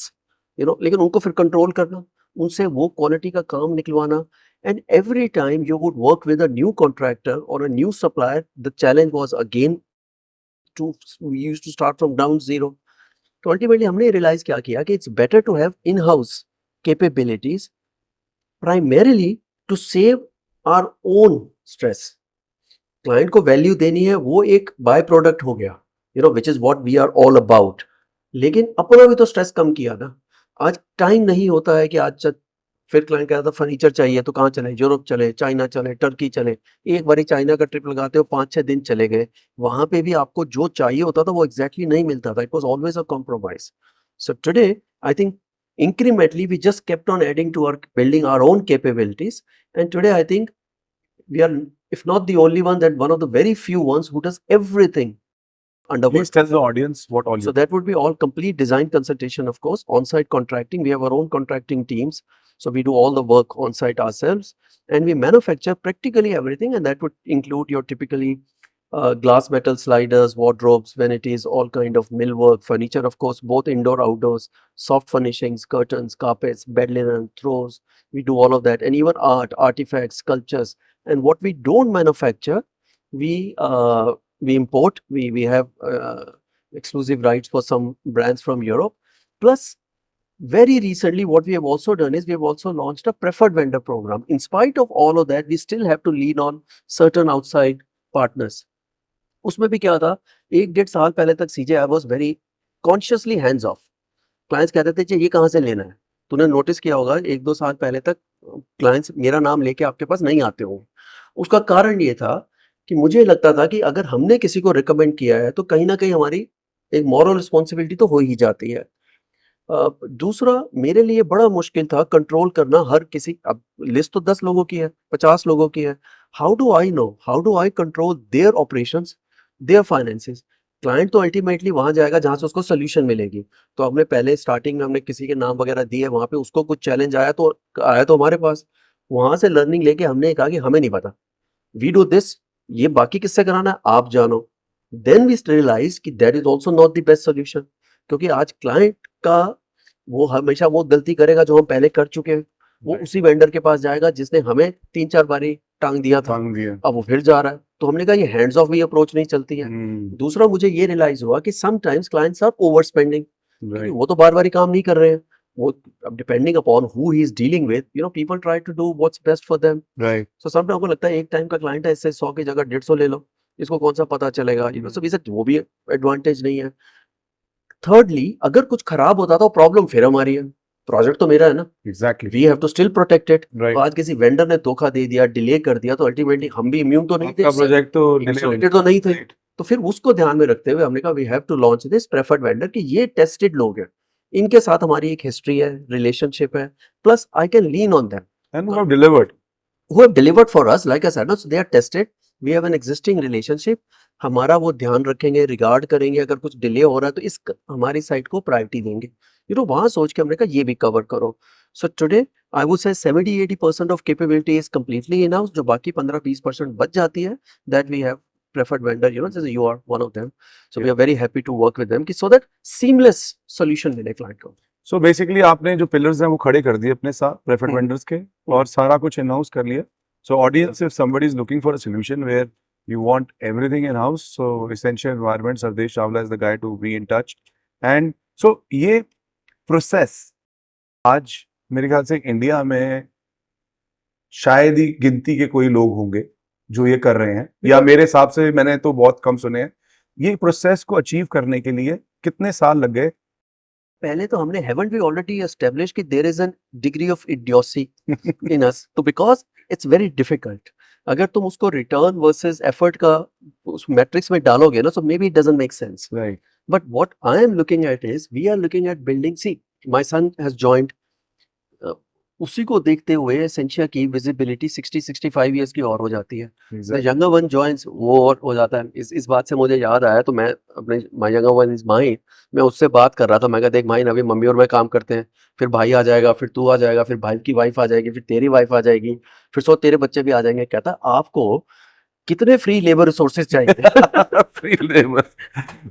Speaker 2: you know. लेकिन उनको फिर control करना, उनसे वो quality का काम निकलवाना, and every time you would work with a new contractor or a new supplier, the challenge was again we used to start from ground zero. तो अल्टीमेटली हमने रियलाइज क्या किया कि it's better to have in house capabilities, primarily to save our own stress. Client को value देनी है, वो एक बाय प्रोडक्ट हो गया, you know, which is what we are all about. लेकिन अपना भी तो स्ट्रेस कम किया ना. आज टाइम नहीं होता है कि फिर क्लाइंट कहता था फर्नीचर चाहिए तो कहाँ चले, यूरोप चले, चाइना चले, टर्की चले. एक बारी चाइना का ट्रिप लगाते हो, 5-6 दिन चले गए, वहां पे भी आपको जो चाहिए होता था वो एग्जैक्टली नहीं मिलता था. It was always a compromise. So today I think incrementally we just kept on adding to our building our own capabilities, and today I think we are, if not the only one, then one of the very few ones who does everything under one.
Speaker 1: Please tell the audience what all
Speaker 2: So
Speaker 1: you.
Speaker 2: that would be all complete design consultation, of course, on-site contracting. We have our own contracting teams. So we do all the work on-site ourselves, and we manufacture practically everything. And that would include your typically glass metal sliders, wardrobes, vanities, all kind of millwork, furniture, of course, both indoor, outdoors, soft furnishings, curtains, carpets, bed linen, throws. We do all of that, and even art, artifacts, sculptures. And what we don't manufacture, we import. We have exclusive rights for some brands from Europe. Plus, very recently, what we have also done is we have also launched a preferred vendor program. In spite of all of that, we still have to lean on certain outside partners. उसमें भी क्या था, 1-1.5 साल पहले तक सीजे I was very consciously hands off. Clients कहते थे ये कहाँ से लेना है. तूने नोटिस किया होगा 1-2 साल पहले तक क्लाइंट्स मेरा नाम लेके आपके पास नहीं आते होंगे. उसका कारण ये था कि मुझे लगता था कि अगर हमने किसी को रिकमेंड किया है तो कहीं ना कहीं हमारी एक मॉरल रिस्पॉन्सिबिलिटी तो हो ही जाती है. दूसरा मेरे लिए बड़ा मुश्किल था कंट्रोल करना हर किसी. अब लिस्ट तो 10 लोगों की है, 50 लोगों की है. How do I know, how do I control their operations, their finances. Client तो अल्टीमेटली वहां जाएगा जहां से उसको सोल्यूशन मिलेगी. तो हमने पहले स्टार्टिंग में हमने किसी के नाम वगैरह दिए, वहां पे उसको कुछ चैलेंज आया तो हमारे पास. वहां से लर्निंग लेके हमने कहा कि हमें नहीं पता, वी डू दिस, ये बाकी किससे कराना है आप जानो. देन वी रियलाइज कि that is also not the best solution. क्योंकि आज क्लाइंट का वो हमेशा वो गलती करेगा जो हम पहले कर चुके हैं. वो
Speaker 1: Right.
Speaker 2: उसी वेंडर के पास जाएगा जिसने हमें 3-4 बारी टांग दिया था,
Speaker 1: Tongue दिया.
Speaker 2: अब वो फिर जा रहा है. तो हमने कहा ये हैंड्स ऑफ भी अप्रोच नहीं चलती है. दूसरा मुझे ये रियलाइज हुआ कि sometimes clients are over spending.
Speaker 1: Right.
Speaker 2: वो तो बार बार काम नहीं कर रहे हैं. वो अब depending upon who he is dealing with, you know, people try to do what's best for them.
Speaker 1: Right.
Speaker 2: So sometime आपको लगता है एक टाइम का क्लाइंट है, इससे 100 की जगह 150 ले लो, इसको कौन सा पता चलेगा, यू नो. सो वो भी एडवांटेज नहीं है. थर्डली, अगर कुछ खराब होता तो प्रॉब्लम फिर हमारी है, प्रोजेक्ट तो मेरा है ना.
Speaker 1: Exactly.
Speaker 2: We have to still protect it.
Speaker 1: Right.
Speaker 2: आज किसी वेंडर ने धोखा दे दिया, डिले कर दिया, तो अल्टीमेटली हम भी इम्यून तो नहीं थे,
Speaker 1: आपका प्रोजेक्ट तो delay हो
Speaker 2: इंसुलेटेड तो नहीं थे.
Speaker 1: Right.
Speaker 2: तो फिर उसको ध्यान में रखते हुए हमने कहा we have to launch this preferred vendor, कि ये टेस्टेड लोग हैं, इनके साथ हमारी एक हिस्ट्री है, रिलेशनशिप है, plus I can lean on them.
Speaker 1: And who have delivered.
Speaker 2: who have delivered for us, like I said, no, so they are tested. We have an existing relationship. हमारा वो ध्यान रखेंगे, रिगार्ड करेंगे, अगर कुछ delay हो रहा है तो इस हमारी साइड को प्रायोरिटी देंगे. वहाँ सोच के हमने कहा ये भी कवर करो. So today I would say 70-80% of capability is completely in house. जो बाकी 15-20% बच जाती है, that we have preferred vendor, जैसे you are one of them. So we are very happy to work with them so that seamless solution मिले client को.
Speaker 1: So basically आपने जो पिलर्स हैं वो खड़े कर दिए अपने साथ प्रेफर्ड
Speaker 2: हम्म,
Speaker 1: वेंडर्स के, और सारा कुछ इन हाउस कर लिया. So audience, if somebody is looking for a solution where you want everything in house, so Essential Environment, Sardesh Chawla is the guy to be in touch. And so ये process आज मेरे ख्याल से India में शायद ही गिनती के कोई लोग होंगे जो ये कर रहे हैं, या मेरे हिसाब से मैंने तो बहुत कम सुने हैं. ये प्रोसेस को अचीव करने के लिए कितने साल लग गए?
Speaker 2: पहले तो हमने haven't we already established कि there is a degree of idiocy in us, तो because it's very difficult. अगर तुम उसको return versus effort का उस मैट्रिक्स में डालोगे ना, so maybe it doesn't make sense.
Speaker 1: Right.
Speaker 2: But what I am looking at is we are looking at building. See, my son has joined. उसी को देखते हुए एसेंशिया की विजिबिलिटी 60-65 इयर्स की और हो जाती है. द यंगर वन जॉइंस, वो और हो जाता है. इस बात से मुझे याद आया, तो मैं अपने my younger one is mine, मैं उससे बात कर रहा था. मैं कहा देख माइन, अभी मम्मी और मैं काम करते हैं, फिर भाई आ जाएगा, फिर तू आ जाएगा, फिर भाई की वाइफ आ जाएगी, फिर तेरी वाइफ आ जाएगी, फिर सो तेरे बच्चे भी आ जाएंगे. कहता आपको कितने फ्री लेबर रिसोर्सेज चाहिए?
Speaker 1: Free labour.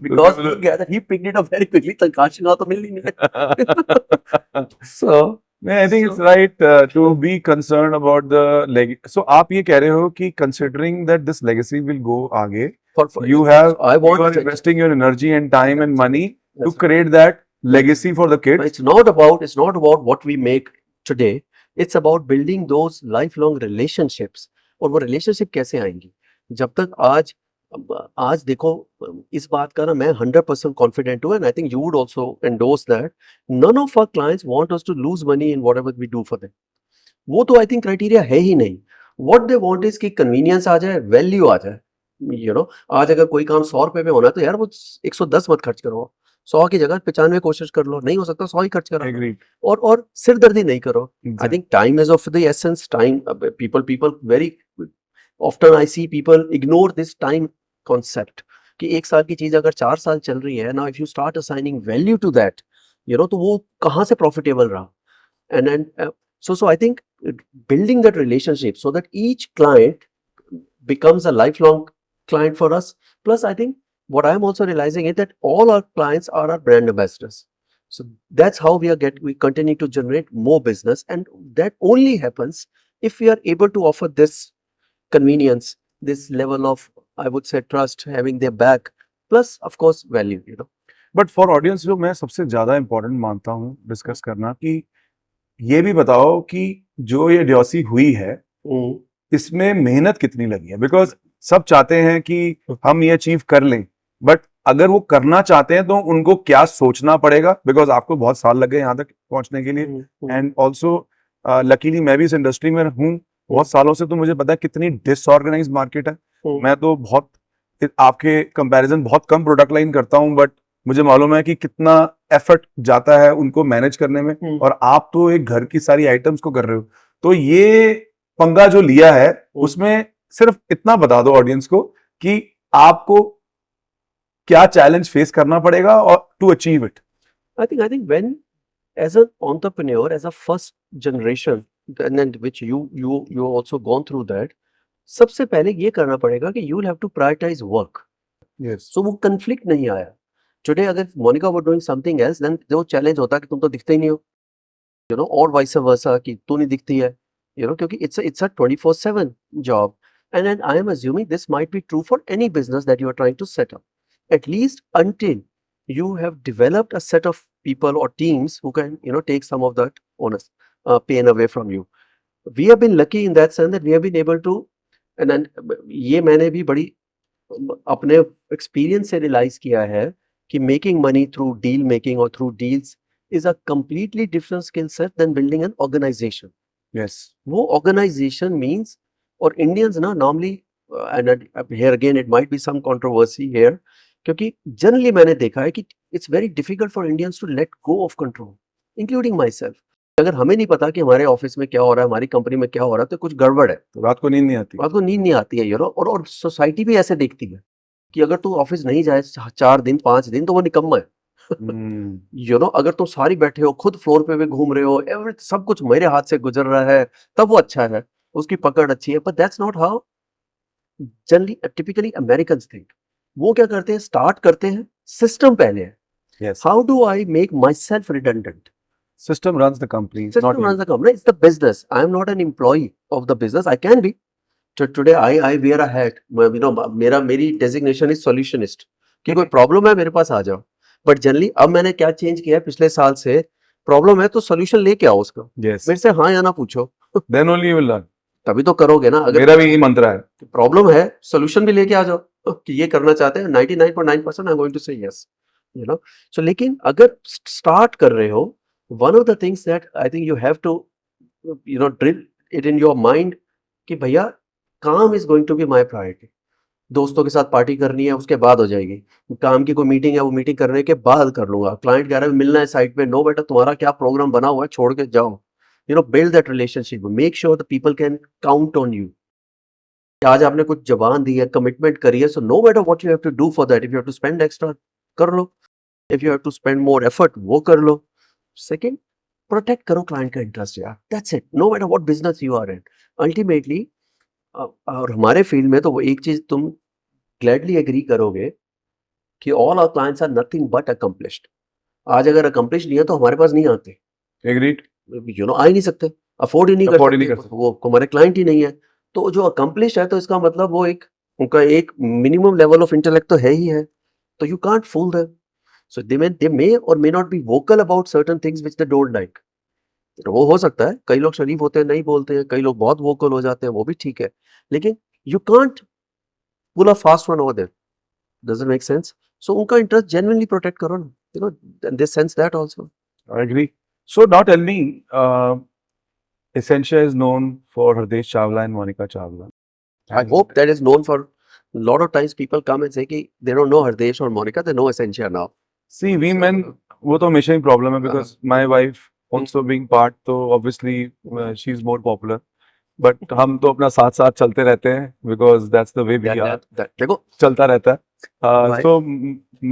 Speaker 2: Because he picked it up very quickly. तनख्वाह तो मिल ही नहीं. सो
Speaker 1: I think it's right to be concerned about the legacy. So आप ये कह रहे हो कि considering that this legacy will go आगे, you are investing your energy and time and money to create that legacy for the kids.
Speaker 2: It's not about what we make today. It's about building those lifelong relationships. और वो relationship कैसे आएंगी? जब तक आज देखो, इस बात का ना मैं 100% कॉन्फिडेंट हूँ, and I think you would also endorse that none of our clients want us to lose money in whatever we do for them. वो तो आई थिंक क्राइटेरिया है ही नहीं. व्हाट दे वांट इज कि convenience आ जाए, value आ जाए. आज अगर कोई काम 100 रुपए में होना है, तो यार वो 110 मत खर्च करो. 100 की जगह 95 कोशिश कर लो. नहीं हो सकता 100 ही खर्च करो.
Speaker 1: Agreed.
Speaker 2: और सिरदर्दी नहीं करो. आई
Speaker 1: Exactly.
Speaker 2: Think time is of the essence. Time, people very often I see people ignore this time concept कि 1 साल की चीज अगर 4 साल चल रही है, now if you start assigning value to that, तो वो कहाँ से profitable रहा. And so I think building that relationship so that each client becomes a lifelong client for us. Plus I think what I'm also realizing is that all our clients are our brand ambassadors. So that's how we continue to generate more business, and that only happens if we are able to offer this convenience, this level of, I would say, trust, having their back, plus of course value.
Speaker 1: But for audience जो मैं सबसे ज्यादा important मानता हूँ discuss करना, कि ये भी बताओ कि जो ये ड्योसी हुई है इसमें मेहनत कितनी लगी है. बिकॉज सब चाहते हैं कि हम ये अचीव कर लें, बट अगर वो करना चाहते हैं तो उनको क्या सोचना पड़ेगा. बिकॉज आपको बहुत साल लगे यहाँ तक पहुंचने के लिए, एंड ऑल्सो लकीली मैं भी इस इंडस्ट्री में हूँ बहुत सालों से, तो मुझे पता है कितनी डिसऑर्गेनाइज मार्केट है. मैं तो बहुत आपके कंपैरिजन बहुत कम प्रोडक्ट लाइन करता हूँ, बट मुझे मालूम है कि कितना एफर्ट जाता है उनको मैनेज करने में, और आप तो एक घर की सारी आइटम्स को कर रहे हो. तो ये पंगा जो लिया है उसमें सिर्फ इतना बता दो ऑडियंस को कि आपको क्या चैलेंज फेस करना पड़ेगा और to achieve it.
Speaker 2: I think when, as an entrepreneur, as a first generation, and which you also gone through that, सबसे पहले ये करना पड़ेगा कि you will have to prioritize work.
Speaker 1: Yes.
Speaker 2: So वो conflict नहीं आया. Today अगर Monica were doing something else, then जो challenge होता कि तुम तो दिखते ही नहीं हो, और vice versa कि तू नहीं दिखती है, क्योंकि it's a 24/7 job. And then I am assuming this might be true for any business that you are trying to set up, at least until you have developed a set of people or teams who can take some of that onus, pain away from you. We have been lucky in that sense that we have been able to, and then ये मैंने भी बड़ी अपने experience से realise किया है कि making money through deal making और through deals is a completely different skill set than building an organisation.
Speaker 1: Yes.
Speaker 2: वो ऑर्गेनाइजेशन मीन्स, और इंडियंस ना normally, and here again it might be some controversy here, क्योंकि generally मैंने देखा है कि it's very difficult for Indians to let go of control, including myself. अगर हमें नहीं पता कि हमारे ऑफिस में क्या हो रहा है, हमारी कंपनी में क्या हो रहा है, तो कुछ गड़बड़ है.
Speaker 1: तो रात को नींद नहीं आती.
Speaker 2: रात को नींद नहीं आती है, और सोसाइटी भी ऐसे देखती है कि अगर तू ऑफिस नहीं जाए 4 दिन 5 दिन तो वो निकम्मा है. यू नो अगर तुम सारी बैठे हो, खुद फ्लोर पे भी घूम रहे हो, एवरी सब कुछ मेरे हाथ से गुजर रहा है, तब वो अच्छा है, उसकी पकड़ अच्छी है, but that's not how generally typically Americans think. वो क्या करते हैं, स्टार्ट करते हैं, सिस्टम पहले है,
Speaker 1: Yes.
Speaker 2: How do I make my self redundant.
Speaker 1: System runs the company, it's not
Speaker 2: System
Speaker 1: you.
Speaker 2: runs the company. It's the business. I am not an employee of the business. I can be. So today I wear a hat. You know, मेरी designation is solutionist. कि कोई problem है मेरे पास आ जाओ. But generally अब मैंने क्या change किया है पिछले साल से, प्रॉब्लम है तो सोल्यूशन लेके आओ उसका,
Speaker 1: Yes.
Speaker 2: मेरे से हाँ या ना पूछो,
Speaker 1: Then only you will learn.
Speaker 2: तभी तो करोगे ना। अगर
Speaker 1: मेरा भी यही मंत्र है।
Speaker 2: प्रॉब्लम है, सोल्यूशन भी लेके आ जाओ कि ये करना चाहते हैं, 99.9% I am going to say yes, you know. So लेकिन अगर स्टार्ट कर रहे हो, one of the things that I think you have to you know drill it in your mind कि भैया काम is going to be my priority. दोस्तों के साथ पार्टी करनी है उसके बाद हो जाएगी, काम की कोई मीटिंग है वो मीटिंग करने के बाद कर लूंगा, क्लाइंट कह रहा है मिलना है साइट पे, नो बेटा तुम्हारा क्या प्रोग्राम बना हुआ है छोड़ के जाओ। You know build that relationship, make sure the people can count on you. आज आपने कुछ जबान दी है, कमिटमेंट करी है, so no matter what you have to do for that, if you have to spend extra कर लो, if you have to spend more effort वो कर लो। सेकंड, प्रोटेक्ट करो क्लाइंट का इंटरेस्ट यार, that's it, no matter what business you are in. Ultimately और हमारे फील्ड में तो वो एक चीज तुम ग्लैडली एग्री करोगे कि all our clients are nothing but accomplished. आज अगर अकम्प्लिश नहीं है तो हमारे पास नहीं आते,
Speaker 1: Agreed.
Speaker 2: यू नो आ ही नहीं सकते, अफोर्ड ही नहीं कर
Speaker 1: Afford ही नहीं
Speaker 2: सकते,
Speaker 1: कर सकते।
Speaker 2: वो हमारे क्लाइंट ही नहीं है। तो जो अकम्प्लिश है तो इसका मतलब वो एक उनका एक मिनिमम लेवल ऑफ इंटेलेक्ट तो है ही है, तो यू कांट फूल देम। सो दे मे और मे not be vocal about certain things which they don't like. वो हो सकता है, कई लोग शरीफ होते हैं नहीं बोलते हैं, कई लोग बहुत वोकल हो जाते हैं, वो भी ठीक है, लेकिन you can't pull a fast one over there, doesn't make sense. So उनका इंटरेस्ट जेन्युइनली प्रोटेक्ट करो ना, you know they sense that also.
Speaker 1: I agree. So now tell me, Essentia is known for Hardesh Chawla and Monica Chawla.
Speaker 2: I hope that is known for a lot of times people come and say कि they don't know Hardesh or Monica, they know Essentia now.
Speaker 1: See, we men, वो तो हमेशा ही problem है because my wife also being part, तो obviously she is more popular. But हम तो अपना साथ साथ चलते रहते हैं because that's the way we are.
Speaker 2: देखो
Speaker 1: चलता रहता है.
Speaker 2: Right.
Speaker 1: So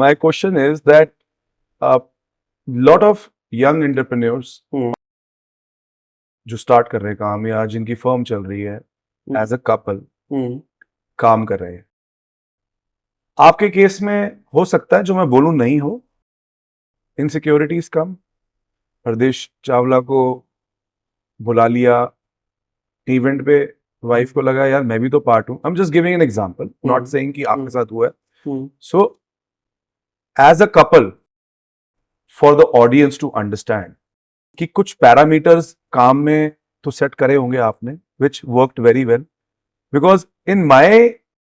Speaker 1: my question is that lot of young entrepreneurs जो स्टार्ट कर रहे हैं काम या जिनकी फर्म चल रही है एज अ कपल काम कर रहे हैं, आपके केस में हो सकता है जो मैं बोलूं नहीं हो, इनसिक्योरिटीज कम, हरदेश चावला को बुला लिया इवेंट पे, वाइफ को लगा यार मैं भी तो पार्ट हूं, I am just giving an example, not saying कि आपके साथ हुआ है। So as a couple for the audience to understand कि कुछ पैरामीटर्स काम में तो सेट करे होंगे आपने which worked very well, because in my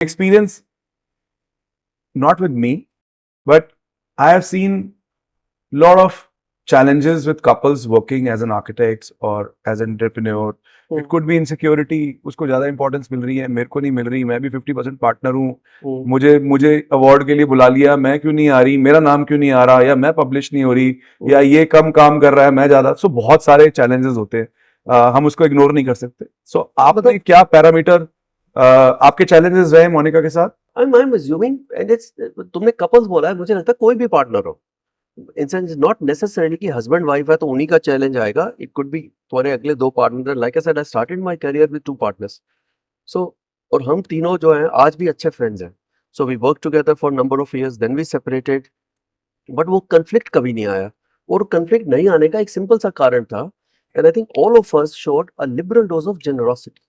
Speaker 1: experience, not with me, but I have seen lot of challenges with couples working as an architects or as an entrepreneur. It could be insecurity, उसको ज्यादा importance मिल रही है, मेरे को नहीं मिल रही, मैं भी 50% पार्टनर हूँ, मुझे अवार्ड के लिए बुला लिया, मैं क्यों नहीं आ रही, मेरा नाम क्यों नहीं आ रहा, या मैं पब्लिश नहीं हो रही, या ये कम काम कर रहा है मैं ज्यादा। सो बहुत सारे चैलेंजेस होते हैं, हम उसको इग्नोर नहीं कर सकते। सो आपने क्या पैरामीटर आपके चैलेंजेस रहे मोनिका के साथ?
Speaker 2: I'm assuming, and it's तुमने कपल्स बोला है, मुझे लगता है कोई भी पार्टनर हो, इंसान नॉट नेसेसरीली कि हस्बैंड वाइफ है तो उन्हीं का चैलेंज आएगा, इट कुड बी तुम्हारे अगले दो partner. Like I said, I started my career with two partners, so और हम तीनों जो हैं आज भी अच्छे फ्रेंड्स हैं। So we work together for number of years, then we separated, but वो कन्फ्लिक्ट कभी नहीं आया। और कन्फ्लिक्ट नहीं आने का एक सिंपल सा कारण था, and I think all of us showed a liberal dose of generosity.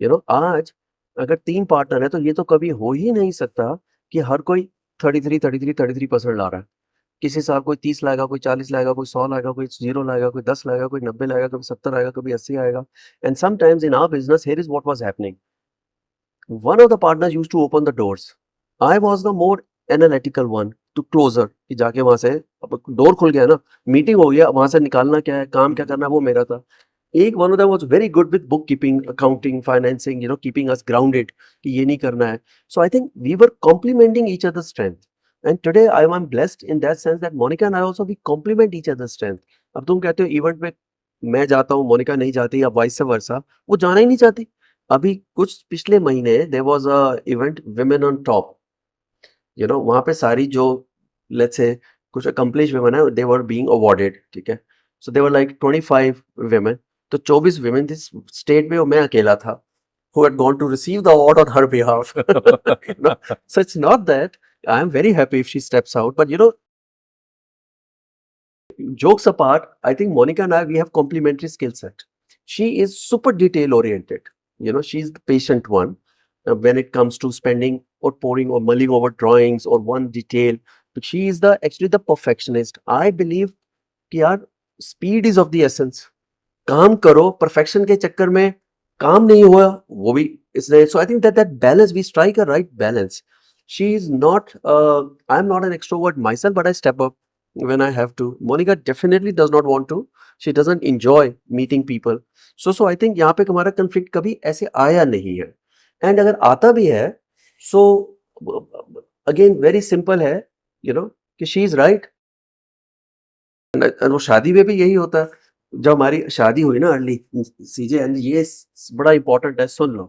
Speaker 2: You know आज अगर तीन पार्टनर है तो ये तो कभी हो ही नहीं सकता कि हर कोई 33% ला रहा है। किसी साल कोई 30 लाएगा, कोई 40 लाएगा, कोई 100 लाएगा, कोई 0 लाएगा, कोई 10 लाएगा, कोई 90 लाएगा, कभी 70 आएगा, कभी 80 आएगा। And sometimes in our business here is what was happening, one of the partners used to open the doors, I was the more analytical one to closer, कि जाके वहां से अब डोर खुल गया ना, मीटिंग हो गया, वहां से निकालना क्या है, काम क्या करना है, वो मेरा था। एक one of them was very good with book keeping, accounting, financing, you know, keeping us grounded कि ये नहीं करना है। So I think we were complementing each other strength, and today I am blessed in that sense that Monica and I also we complement each other strength. अब तुम कहते हो event में मैं जाता हूँ, मोनिका नहीं जाती, या वाइस वर्सा, वो जाना ही नहीं चाहती। अभी कुछ पिछले महीने there was a event women on top, you know, वहां पे सारी जो लेट्स से कुछ accomplished women है, they were being awarded, ठीक है, so they were like 25 women, तो 24 women इस स्टेट में, और मैं अकेला था who had gone to receive the award on her behalf. You know? So it's not that I am very happy if she steps out, but you know, jokes apart, I think Monica and I, we have complementary skill set. She is super detail oriented. You know, she's the patient one when it comes to spending or pouring or mulling over drawings or one detail. But she is the actually the perfectionist. I believe कि यार speed is of the essence. काम करो, perfection के चक्कर में काम नहीं हुआ, वो भी इसलिए. So I think that balance, we strike a right balance. She is not. I'm not an extrovert myself, but I step up when I have to. Monica definitely does not want to. She doesn't enjoy meeting people. So I think यहाँ पे हमारा conflict कभी ऐसे आया नहीं है. And अगर आता भी है, so again very simple है, you know, कि she is right. और वो शादी में भी यही होता है. जब हमारी शादी हुई ना अर्ली सीजे, एंड ये बड़ा इंपॉर्टेंट है, सुन लो.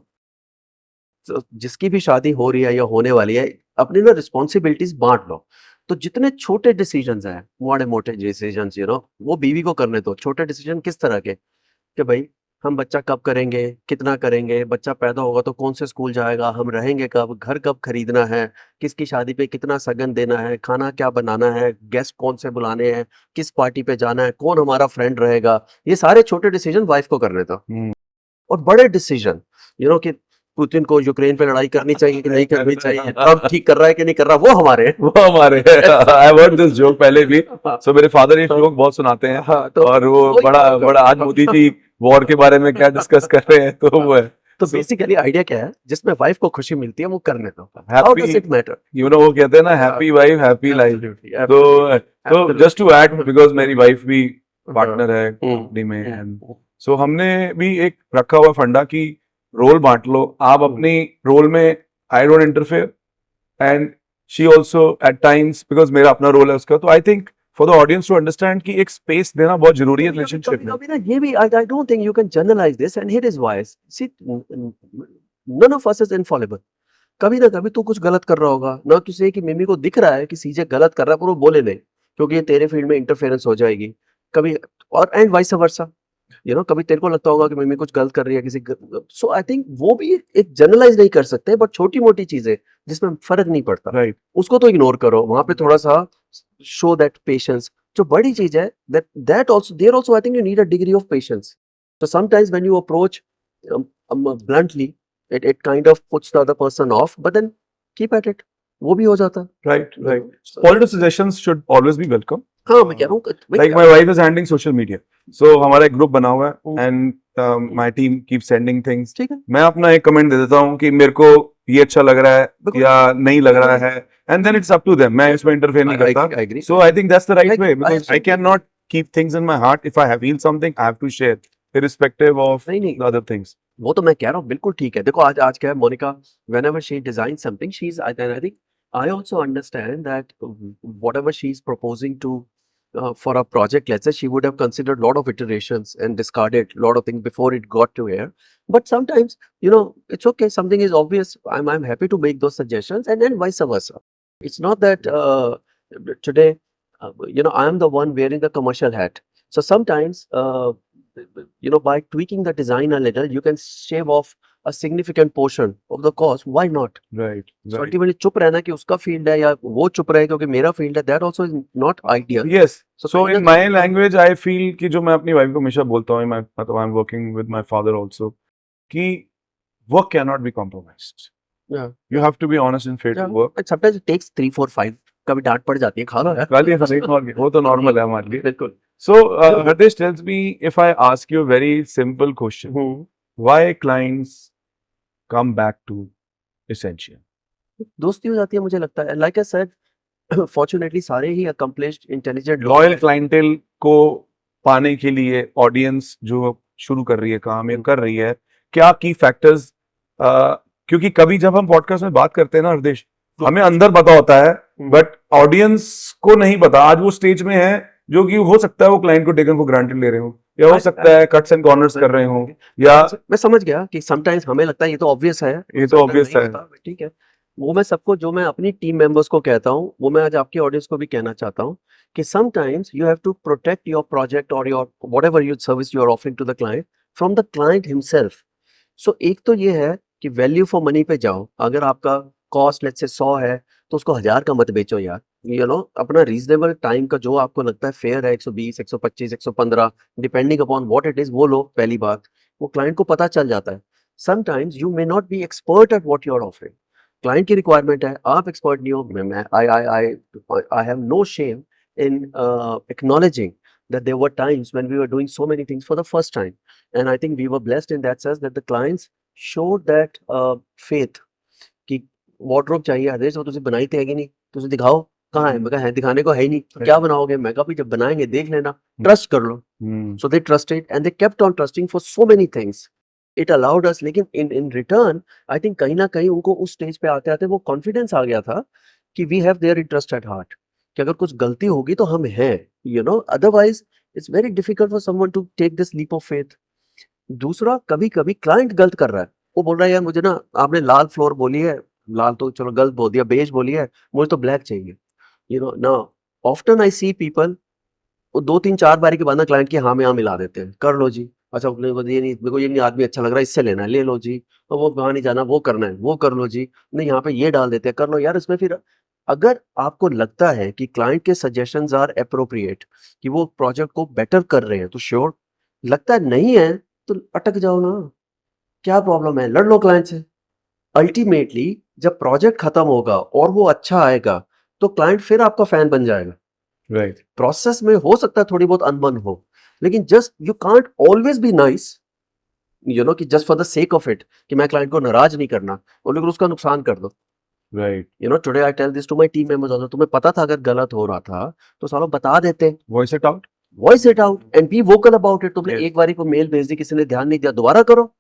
Speaker 2: तो जिसकी भी शादी हो रही है या होने वाली है, अपनी ना रिस्पॉन्सिबिलिटीज बांट लो. तो जितने छोटे डिसीजंस हैं, मोटे मोटे डिसीजंस, यू नो, वो बीवी को करने दो. छोटे डिसीजन किस तरह के, कि भाई हम बच्चा कब करेंगे, कितना करेंगे, बच्चा पैदा होगा तो कौन से स्कूल जाएगा, हम रहेंगे कब, घर कब खरीदना है, किसकी शादी पे कितना सगन देना है, खाना क्या बनाना है, गेस्ट कौन से बुलाने हैं, किस पार्टी पे जाना है, कौन हमारा फ्रेंड रहेगा. ये सारे छोटे डिसीजन वाइफ को करने दो. और बड़े डिसीजन, यू नो, कि पुतिन को यूक्रेन पे लड़ाई करनी चाहिए कि नहीं करनी चाहिए, अब ठीक कर रहा है कि नहीं कर रहा, वो हमारे
Speaker 1: आई हर्ड दिस जोक पहले भी. सो मेरे फादर ये जोक बहुत सुनाते हैं.
Speaker 2: हाँ, तो
Speaker 1: और वो बड़ा आज मोदी जी वॉर के बारे में क्या डिस्कस कर रहे हैं, तो वो है.
Speaker 2: तो बेसिकली आइडिया क्या है, जिसमें वाइफ को खुशी मिलती है वो करने दो.
Speaker 1: Happy-
Speaker 2: how does it matter,
Speaker 1: you no, वो कहते हैं ना, हैप्पी वाइफ हैप्पी लाइफ. तो जस्ट टू ऐड, बिकॉज मेरी वाइफ भी पार्टनर है कंपनी में, एंड सो हमने भी एक रखा हुआ फंडा कि रोल बांट लो. आप अपनी रोल में, I don't interfere, and she also at times, because मेरा अपना रोल है उसका. तो I think for the audience to understand कि एक स्पेस देना बहुत जरूरी है रिलेशनशिप में.
Speaker 2: कभी ना ये भी, I don't think you can generalize this, and here is why. See, none of us is infallible. कभी ना कभी तू कुछ गलत कर रहा होगा ना, किसी की मिमी को दिख रहा है कि सीजे गलत कर रहा है, पर वो बोले नहीं क्योंकि ये तेरे फील्ड में इंटरफेरेंस हो जाएगी कभी, और and vice versa. You know, कभी तेरे को लगता होगा कि मिमी कुछ गलत कर रही है किसी. सो आई थिंक वो भी एक जनरलाइज नहीं कर सकते, बट छोटी मोटी चीजें जिसमें फर्क नहीं पड़ता,
Speaker 1: राइट,
Speaker 2: उसको तो इग्नोर करो. वहां पे थोड़ा सा शो दैट पेशेंस. जो बड़ी चीज है, that also there also I think you need a degree of patience. So sometimes when you approach bluntly, it kind of puts the other person off, but then keep at it. वो भी हो जाता है.
Speaker 1: Right, right. Positive suggestions should always be welcome.
Speaker 2: हाँ, मैं कह रहा हूँ
Speaker 1: Like my wife is handling social media, so हमारा एक ग्रुप बना हुआ है, and my team keeps sending things.
Speaker 2: ठीक है.
Speaker 1: मैं अपना एक कमेंट दे देता हूँ कि मेरे को ये अच्छा लग रहा है या नहीं लग रहा है, and then it's up to them. मैं इसमें इंटरफेयर नहीं करता.
Speaker 2: I agree.
Speaker 1: So I think that's the right way, because I
Speaker 2: absolutely.
Speaker 1: cannot keep things in my heart. If I have feel something, I have to share, irrespective of
Speaker 2: नहीं
Speaker 1: the other things.
Speaker 2: वो तो मैं कह रहा हूँ, बिल्कुल ठीक है. देखो आज क्या है, Monika, whenever she designs something, she's, I think I also understand that whatever she's proposing to for a project, let's say, she would have considered a lot of iterations and discarded a lot of things before it got to air. But sometimes, you know, it's okay. Something is obvious. I'm happy to make those suggestions, and then vice versa. It's not that today, you know, I am the one wearing the commercial hat. So sometimes, you know, by tweaking the design a little, you can shave off a significant portion of the cost. Why not?
Speaker 1: Right.
Speaker 2: So ultimately, चुप रहना कि उसका field है या वो चुप रहे क्योंकि मेरा फील्ड है, that also is not ideal.
Speaker 1: Yes. So
Speaker 2: कहीं
Speaker 1: in
Speaker 2: ना
Speaker 1: my language, I feel कि जो मैं अपनी वाइफ को हमेशा बोलता हूँ, मतलब I'm working with my father also, कि work cannot be compromised.
Speaker 2: Yeah.
Speaker 1: You have to be honest and fair to
Speaker 2: Yeah.
Speaker 1: work.
Speaker 2: But sometimes it takes 3, 4, 5. कभी डांट पड़ जाती है, खा लो यार.
Speaker 1: गाली ऐसा नहीं, वो तो normal है हमारे लिए.
Speaker 2: बिल्कुल.
Speaker 1: So Hardesh tells me, if I ask you a very simple question, why clients come back to Essential?
Speaker 2: दोस्ती हो जाती है, मुझे लगता है. Like I said, fortunately सारे ही accomplished, intelligent,
Speaker 1: लॉयल क्लाइंटेल को पाने के लिए ऑडियंस जो शुरू कर रही है काम या कर रही है, क्या की फैक्टर्स, क्योंकि कभी जब हम पॉडकास्ट में बात करते हैं ना हरदेश, हमें अंदर पता होता है, बट ऑडियंस को नहीं पता. आज वो स्टेज में है जो कि हो सकता है वो क्लाइंट को टेकन फॉर ग्रांटेड ले रहे हो, या हो सकता है कट्स एंड कॉर्नर्स कर रहे हो, या
Speaker 2: मैं समझ गया कि समटाइम्स हमें लगता है ये तो ऑब्वियस है,
Speaker 1: ये तो obvious है.
Speaker 2: ठीक है. वो मैं सबको, जो मैं अपनी टीम मेंबर्स को कहता हूँ, वो मैं आज आपकी ऑडियंस को भी कहना चाहता हूँ कि sometimes you have to protect your project और your whatever your service you are offering to the client from the client himself. So एक तो ये है कि वैल्यू फॉर मनी पे जाओ। अगर आपका कॉस्ट लेट्स से 100 है तो उसको 1000 का मत बेचो यार। अपना रीजनेबल टाइम का जो आपको लगता है फेयर है, 120, 125, 115, depending upon what it is, वो लो। पहली बात, वो क्लाइंट को पता चल जाता है। Sometimes you may not be expert at what you are offering. Client की रिक्वायरमेंट है, आप एक्सपर्ट नहीं हो। मैं I have no shame in acknowledging that there were times when we were doing so many things for the first time, and I think we were blessed in that sense that the clients showed that faith कि wardrobe चाहिए आदेश, और तुझे बनाई थे कि नहीं, तुझे दिखाओ कहाँ है। मैं कहा है, दिखाने को है ही नहीं, तो क्या बनाओगे। मैं कहा भाई जब बनाएंगे देख लेना, ट्रस्ट कर लो। So they trusted and they kept on trusting for so many things. It allowed us, लेकिन in return I think कहीं ना कहीं उनको उस स्टेज पे आते आते वो कॉन्फिडेंस आ गया था कि we have their interest at heart, कि अगर कुछ गलती होगी तो हम हैं, otherwise it's very difficult for someone to take this leap of faith. दूसरा, कभी कभी क्लाइंट गलत कर रहा है, वो बोल रहा है यार मुझे ना आपने लाल फ्लोर बोली है, लाल तो चलो गलत बोल दिया, बेज बोली है, मुझे तो ब्लैक चाहिए। ना ऑफ्टन आई सी पीपल, वो 2 3 4 बारी के बाद ना क्लाइंट की हाँ में हाँ मिला देते हैं, कर लो जी। अच्छा ये नहीं, मेरे को ये नहीं आदमी अच्छा लग रहा है, इससे लेना है, ले लो जी। और वो वहाँ नहीं जाना, वो करना है, वो कर लो जी। नहीं यहाँ पे ये डाल देते हैं, कर लो यार। इसमें फिर अगर आपको लगता है कि क्लाइंट के सजेशंस आर अप्रोप्रिएट, कि वो प्रोजेक्ट को बेटर कर रहे हैं, तो श्योर। लगता है नहीं है तो अटक जाओ ना, क्या प्रॉब्लम है, लड़ लो क्लाइंट से। अल्टीमेटली जब प्रोजेक्ट खत्म होगा और वो अच्छा आएगा तो क्लाइंट फिर आपका फैन बन जाएगा।
Speaker 1: राइट।
Speaker 2: प्रोसेस में हो सकता है थोड़ी बहुत अनबन हो, लेकिन just you can't always be nice, कि just for the sake of it, कि मैं क्लाइंट को नाराज नहीं करना और लेकिन उसका नुकसान कर दो।
Speaker 1: Right.
Speaker 2: Today I tell this to my team members also, तुम्हें पता था अगर गलत हो रहा था तो सालों बता देते।
Speaker 1: Voice it out,
Speaker 2: voice it out and be vocal about it. तुमने
Speaker 1: Yes.
Speaker 2: एक बारी को मेल भेज दी, किसी ने ध्यान नहीं दिया, दोबारा करो।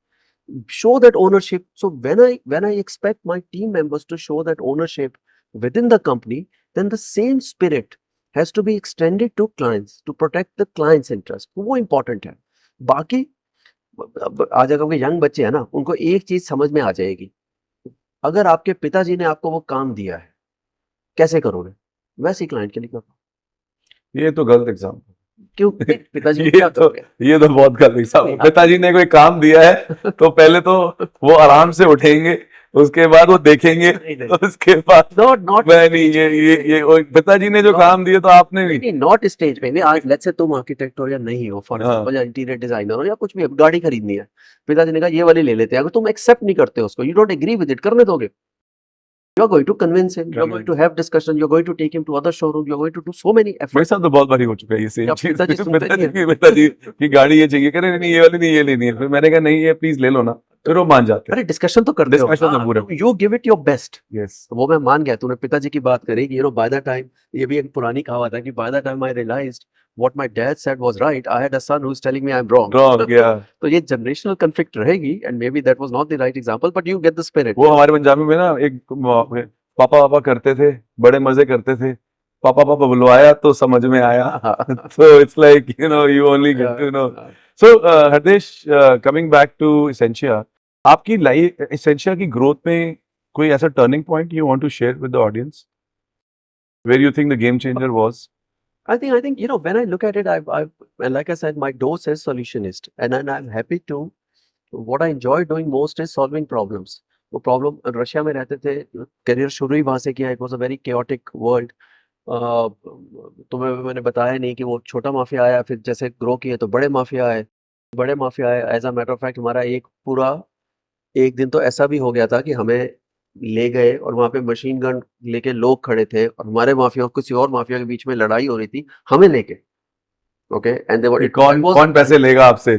Speaker 2: show that ownership. So when I expect my team members to show that ownership within the company, then the same spirit has to be extended to clients to protect the client's interest. वो important है। बाकी आज अगर young बच्चे हैं ना, उनको एक चीज समझ में आ जाएगी, अगर आपके पिताजी ने आपको वो काम दिया है, कैसे करोगे, वैसे ही क्लाइंट के लिए करो।
Speaker 1: ये तो गलत एग्जाम्पल।
Speaker 2: क्यों पिताजी
Speaker 1: ये तो बहुत गलत एग्जाम्पल। पिताजी ने कोई काम दिया है तो पहले तो वो आराम से उठेंगे, उसके बाद वो देखेंगे, उसके बाद
Speaker 2: नॉट
Speaker 1: नहीं ये पिताजी ने जो काम दिया तो आपने भी
Speaker 2: नॉट स्टेज पे। आज लेट्स से तुम आर्किटेक्ट हो या नहीं हो, फॉर एग्जांपल या इंटीरियर डिजाइनर हो या कुछ भी, गाड़ी खरीदनी है, पिताजी ने कहा ये वाली ले लेते हैं, अगर तुम एक्सेप्ट नहीं करते उसको, you don't agree with it, करने दोगे? You are going to convince him, you are going to have discussion, you are going to take him to other showroom, you are going to do so many efforts.
Speaker 1: मेरे साथ तो बहुत बारी हो चुका है ये सेम
Speaker 2: क्या
Speaker 1: चीज।
Speaker 2: पिताजी सुनते नहीं हैं?
Speaker 1: पिताजी की गाड़ी ये चाहिए, कह रहे नहीं ये वाली नहीं, ये लेनी है। फिर मैंने कहा नहीं ये प्लीज ले लो ना, फिर वो मान जाते हैं।
Speaker 2: अरे डिस्कशन तो करते हो,
Speaker 1: Discussion तो पूरे।
Speaker 2: you give it your best.
Speaker 1: Yes.
Speaker 2: वो मैं मान गया। तूने पिताजी की बात करी कि by the time, ये भी एक पुरानी कहावत है कि by the time I realized what my dad said was right, I had a son who's telling me I'm wrong.
Speaker 1: yeah.
Speaker 2: तो ये जनरेशनल कन्फ्लिक्ट रहेगी, and maybe that was not the right example, but you get the spirit.
Speaker 1: वो हमारे पंजाबी में ना एक पापा पापा करते थे, बड़े मजे करते थे, पापा पापा बुलवाया तो समझ में आया। So it's like you only get to know. So Hardesh, coming back to Essentia, आपकी लाइफ Essentia की ग्रोथ में कोई ऐसा turning point you want to share with the audience where you think the game changer was?
Speaker 2: I think when I look at it, and like I said, my dose is solutionist, and I'm happy to. What I enjoy doing most is solving problems. वो problem, Russia में रहते थे, career शुरू ही वहाँ से किया। It was a very chaotic world. तुम्हें मैंने बताया नहीं कि वो छोटा माफिया आया, फिर जैसे ग्रो किए तो बड़े माफिया आए, as a matter of fact हमारा एक दिन तो ऐसा भी हो गया था कि हमें ले गए और वहाँ पे मशीन गन लेके लोग खड़े थे और हमारे माफिया और किसी और माफिया के बीच में लड़ाई हो रही थी, हमें लेके। ओके, एंड
Speaker 1: कौन पैसे लेगा आपसे?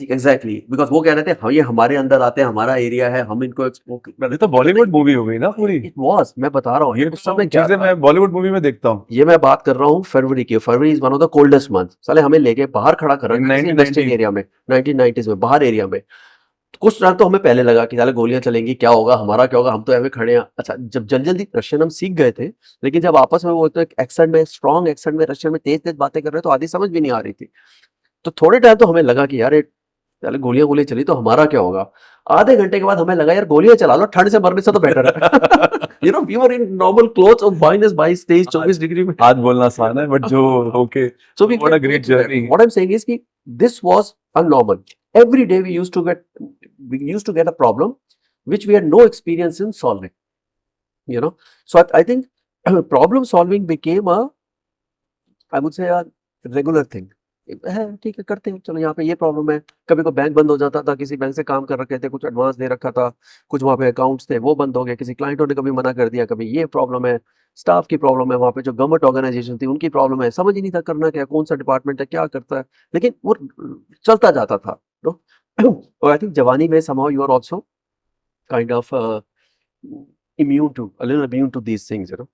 Speaker 2: एग्जैक्टली, बिकॉज वो कह रहे थे हाँ ये हमारे अंदर आते हैं, हमारा एरिया है, हम इनको
Speaker 1: ये तो बॉलीवुड मूवी हो गई ना पूरी।
Speaker 2: इट वाज, मैं बता रहा हूँ,
Speaker 1: ये
Speaker 2: उस समय क्या
Speaker 1: चीजें
Speaker 2: था?
Speaker 1: मैं बॉलीवुड मूवी में देखता हूँ।
Speaker 2: ये मैं बात कर रहा हूँ फरवरी की। February is one of the coldest month. साले हमें लेके बाहर खड़ा कर रहे हैं इंडस्ट्रियल एरिया में, 1990s में, बाहर एरिया में। कुछ टाइम तो हमें पहले लगा कि साले गोलियां चलेंगी, क्या होगा, हमारा क्या होगा, हम तो ऐसे खड़े हैं। अच्छा, जब जल्दी रशियन हम सीख गए थे, लेकिन जब आपस में वो एक्सेंट में, स्ट्रॉन्ग एक्सेंट में रशियन में तेज बातें कर रहे, तो आधी समझ भी नहीं आ रही थी। तो थोड़े टाइम तो हमें लगा कि यार पहले गोलियां चली तो हमारा क्या होगा। आधे घंटे के बाद हमें लगा यार गोलियां चला लो, ठंड से मरने से तो बेटर है। You know, we were in normal clothes और minus 22 23 24 डिग्री में.
Speaker 1: आज बोलना आसान है, but जो okay,
Speaker 2: So we
Speaker 1: what a
Speaker 2: get
Speaker 1: great
Speaker 2: through that.
Speaker 1: journey.
Speaker 2: What I'm saying is कि this was a normal. Every day we used to get a problem which we had no experience in solving. You know, so I think problem solving became I would say a regular thing. है ठीक है करते हैं, चलो यहाँ पे ये problem है. कभी को बैंक बंद हो जाता था, किसी बैंक से काम कर रखे थे, कुछ एडवांस दे रखा था, कुछ वहाँ पे अकाउंट्स थे वो बंद हो गए, किसी क्लाइंटों ने कभी मना कर दिया, कभी ये प्रॉब्लम है, स्टाफ की प्रॉब्लम है, वहाँ पे जो गवर्नमेंट ऑर्गेनाइजेशन थी उनकी प्रॉब्लम है, समझ ही नहीं था करना क्या, कौन सा डिपार्टमेंट है क्या करता है, लेकिन वो चलता जाता था. और आई थिंक जवानी में somehow you are also kind of a little immune to these things, you know.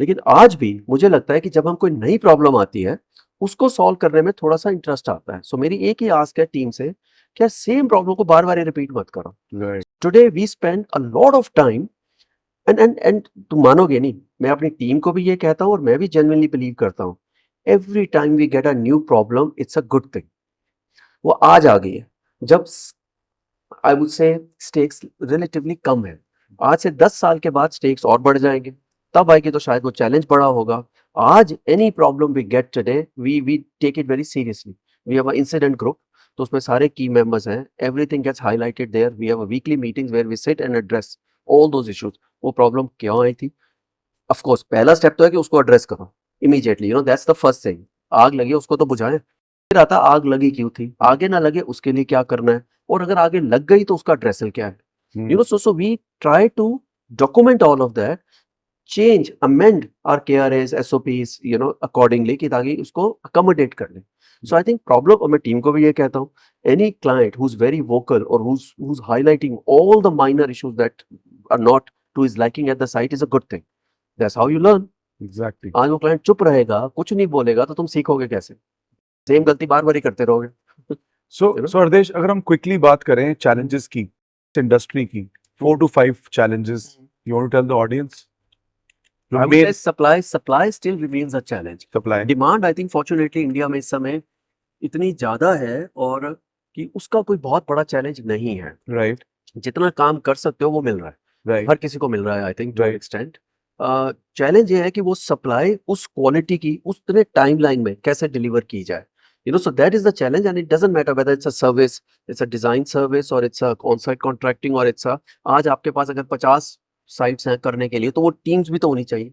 Speaker 2: लेकिन आज भी मुझे लगता है कि जब हम कोई नई प्रॉब्लम आती है उसको सॉल्व करने में थोड़ा सा इंटरेस्ट आता है. सो मेरी एक ही आस्क है टीम से, क्या सेम प्रॉब्लम को बार बार रिपीट मत करो.
Speaker 1: Right.
Speaker 2: Today we spend a lot of time and तुम मानोगे नहीं, मैं अपनी टीम को भी ये कहता हूँ और मैं भी जेन्युइनली बिलीव करता हूँ, every time we get a new problem it's a good thing. वो आज आ गई है जब I would say stakes relatively कम है. आज से 10 साल के बाद स्टेक्स और बढ़ जाएंगे, तब आएगी तो शायद वो चैलेंज बड़ा होगा. आज any problem we get today we take it very seriously. We have a incident group, तो उसमें सारे की मेंबर्स हैं, everything gets highlighted there. We have a weekly meetings where we sit and address all those issues. वो problem क्यों आई थी, of course पहला step तो है कि उसको एड्रेस करो immediately, you know that's the first thing. आग लगी उसको तो बुझाएं. फिर आता आग लगी क्यों थी, आगे ना लगे उसके लिए क्या करना है, और अगर आगे लग गई तो उसका एड्रेसल क्या है. You know, so we try to document all of that, change, amend our KRAs, SOPs, you know, accordingly कि ताकि उसको accommodate कर ले. So I think problem, और मैं टीम को भी ये कहता हूँ, any client who's very vocal or who's highlighting all the minor issues that are not to his liking at the site is a good thing. That's how you learn.
Speaker 1: Exactly.
Speaker 2: आज वो client चुप रहेगा, कुछ नहीं बोलेगा, तो तुम सीखोगे कैसे? सेम गलती बार बार ही करते रहोगे.
Speaker 1: So Ardesh, अगर हम quickly बात करें challenges की, इंडस्ट्री की 4 to 5 challenges you want to tell the audience?
Speaker 2: I would say supply still remains a challenge.
Speaker 1: Supply.
Speaker 2: Demand I think fortunately India में इस समय इतनी ज्यादा है और कि उसका कोई बहुत बड़ा चैलेंज नहीं है.
Speaker 1: Right.
Speaker 2: जितना काम कर सकते हो वो मिल रहा है,
Speaker 1: Right.
Speaker 2: हर किसी को मिल रहा है I think to
Speaker 1: Right.
Speaker 2: Extent. Challenge ये है कि वो सप्लाई उस क्वालिटी की उतने टाइमलाइन में कैसे डिलीवर की जाए. You know, so that is the challenge, and it doesn't matter whether it's a service, it's a design service, or it's a on-site contracting, or it's a आज आपके पास अगर 50 sites हैं करने के लिए, तो वो teams भी तो होनी चाहिए.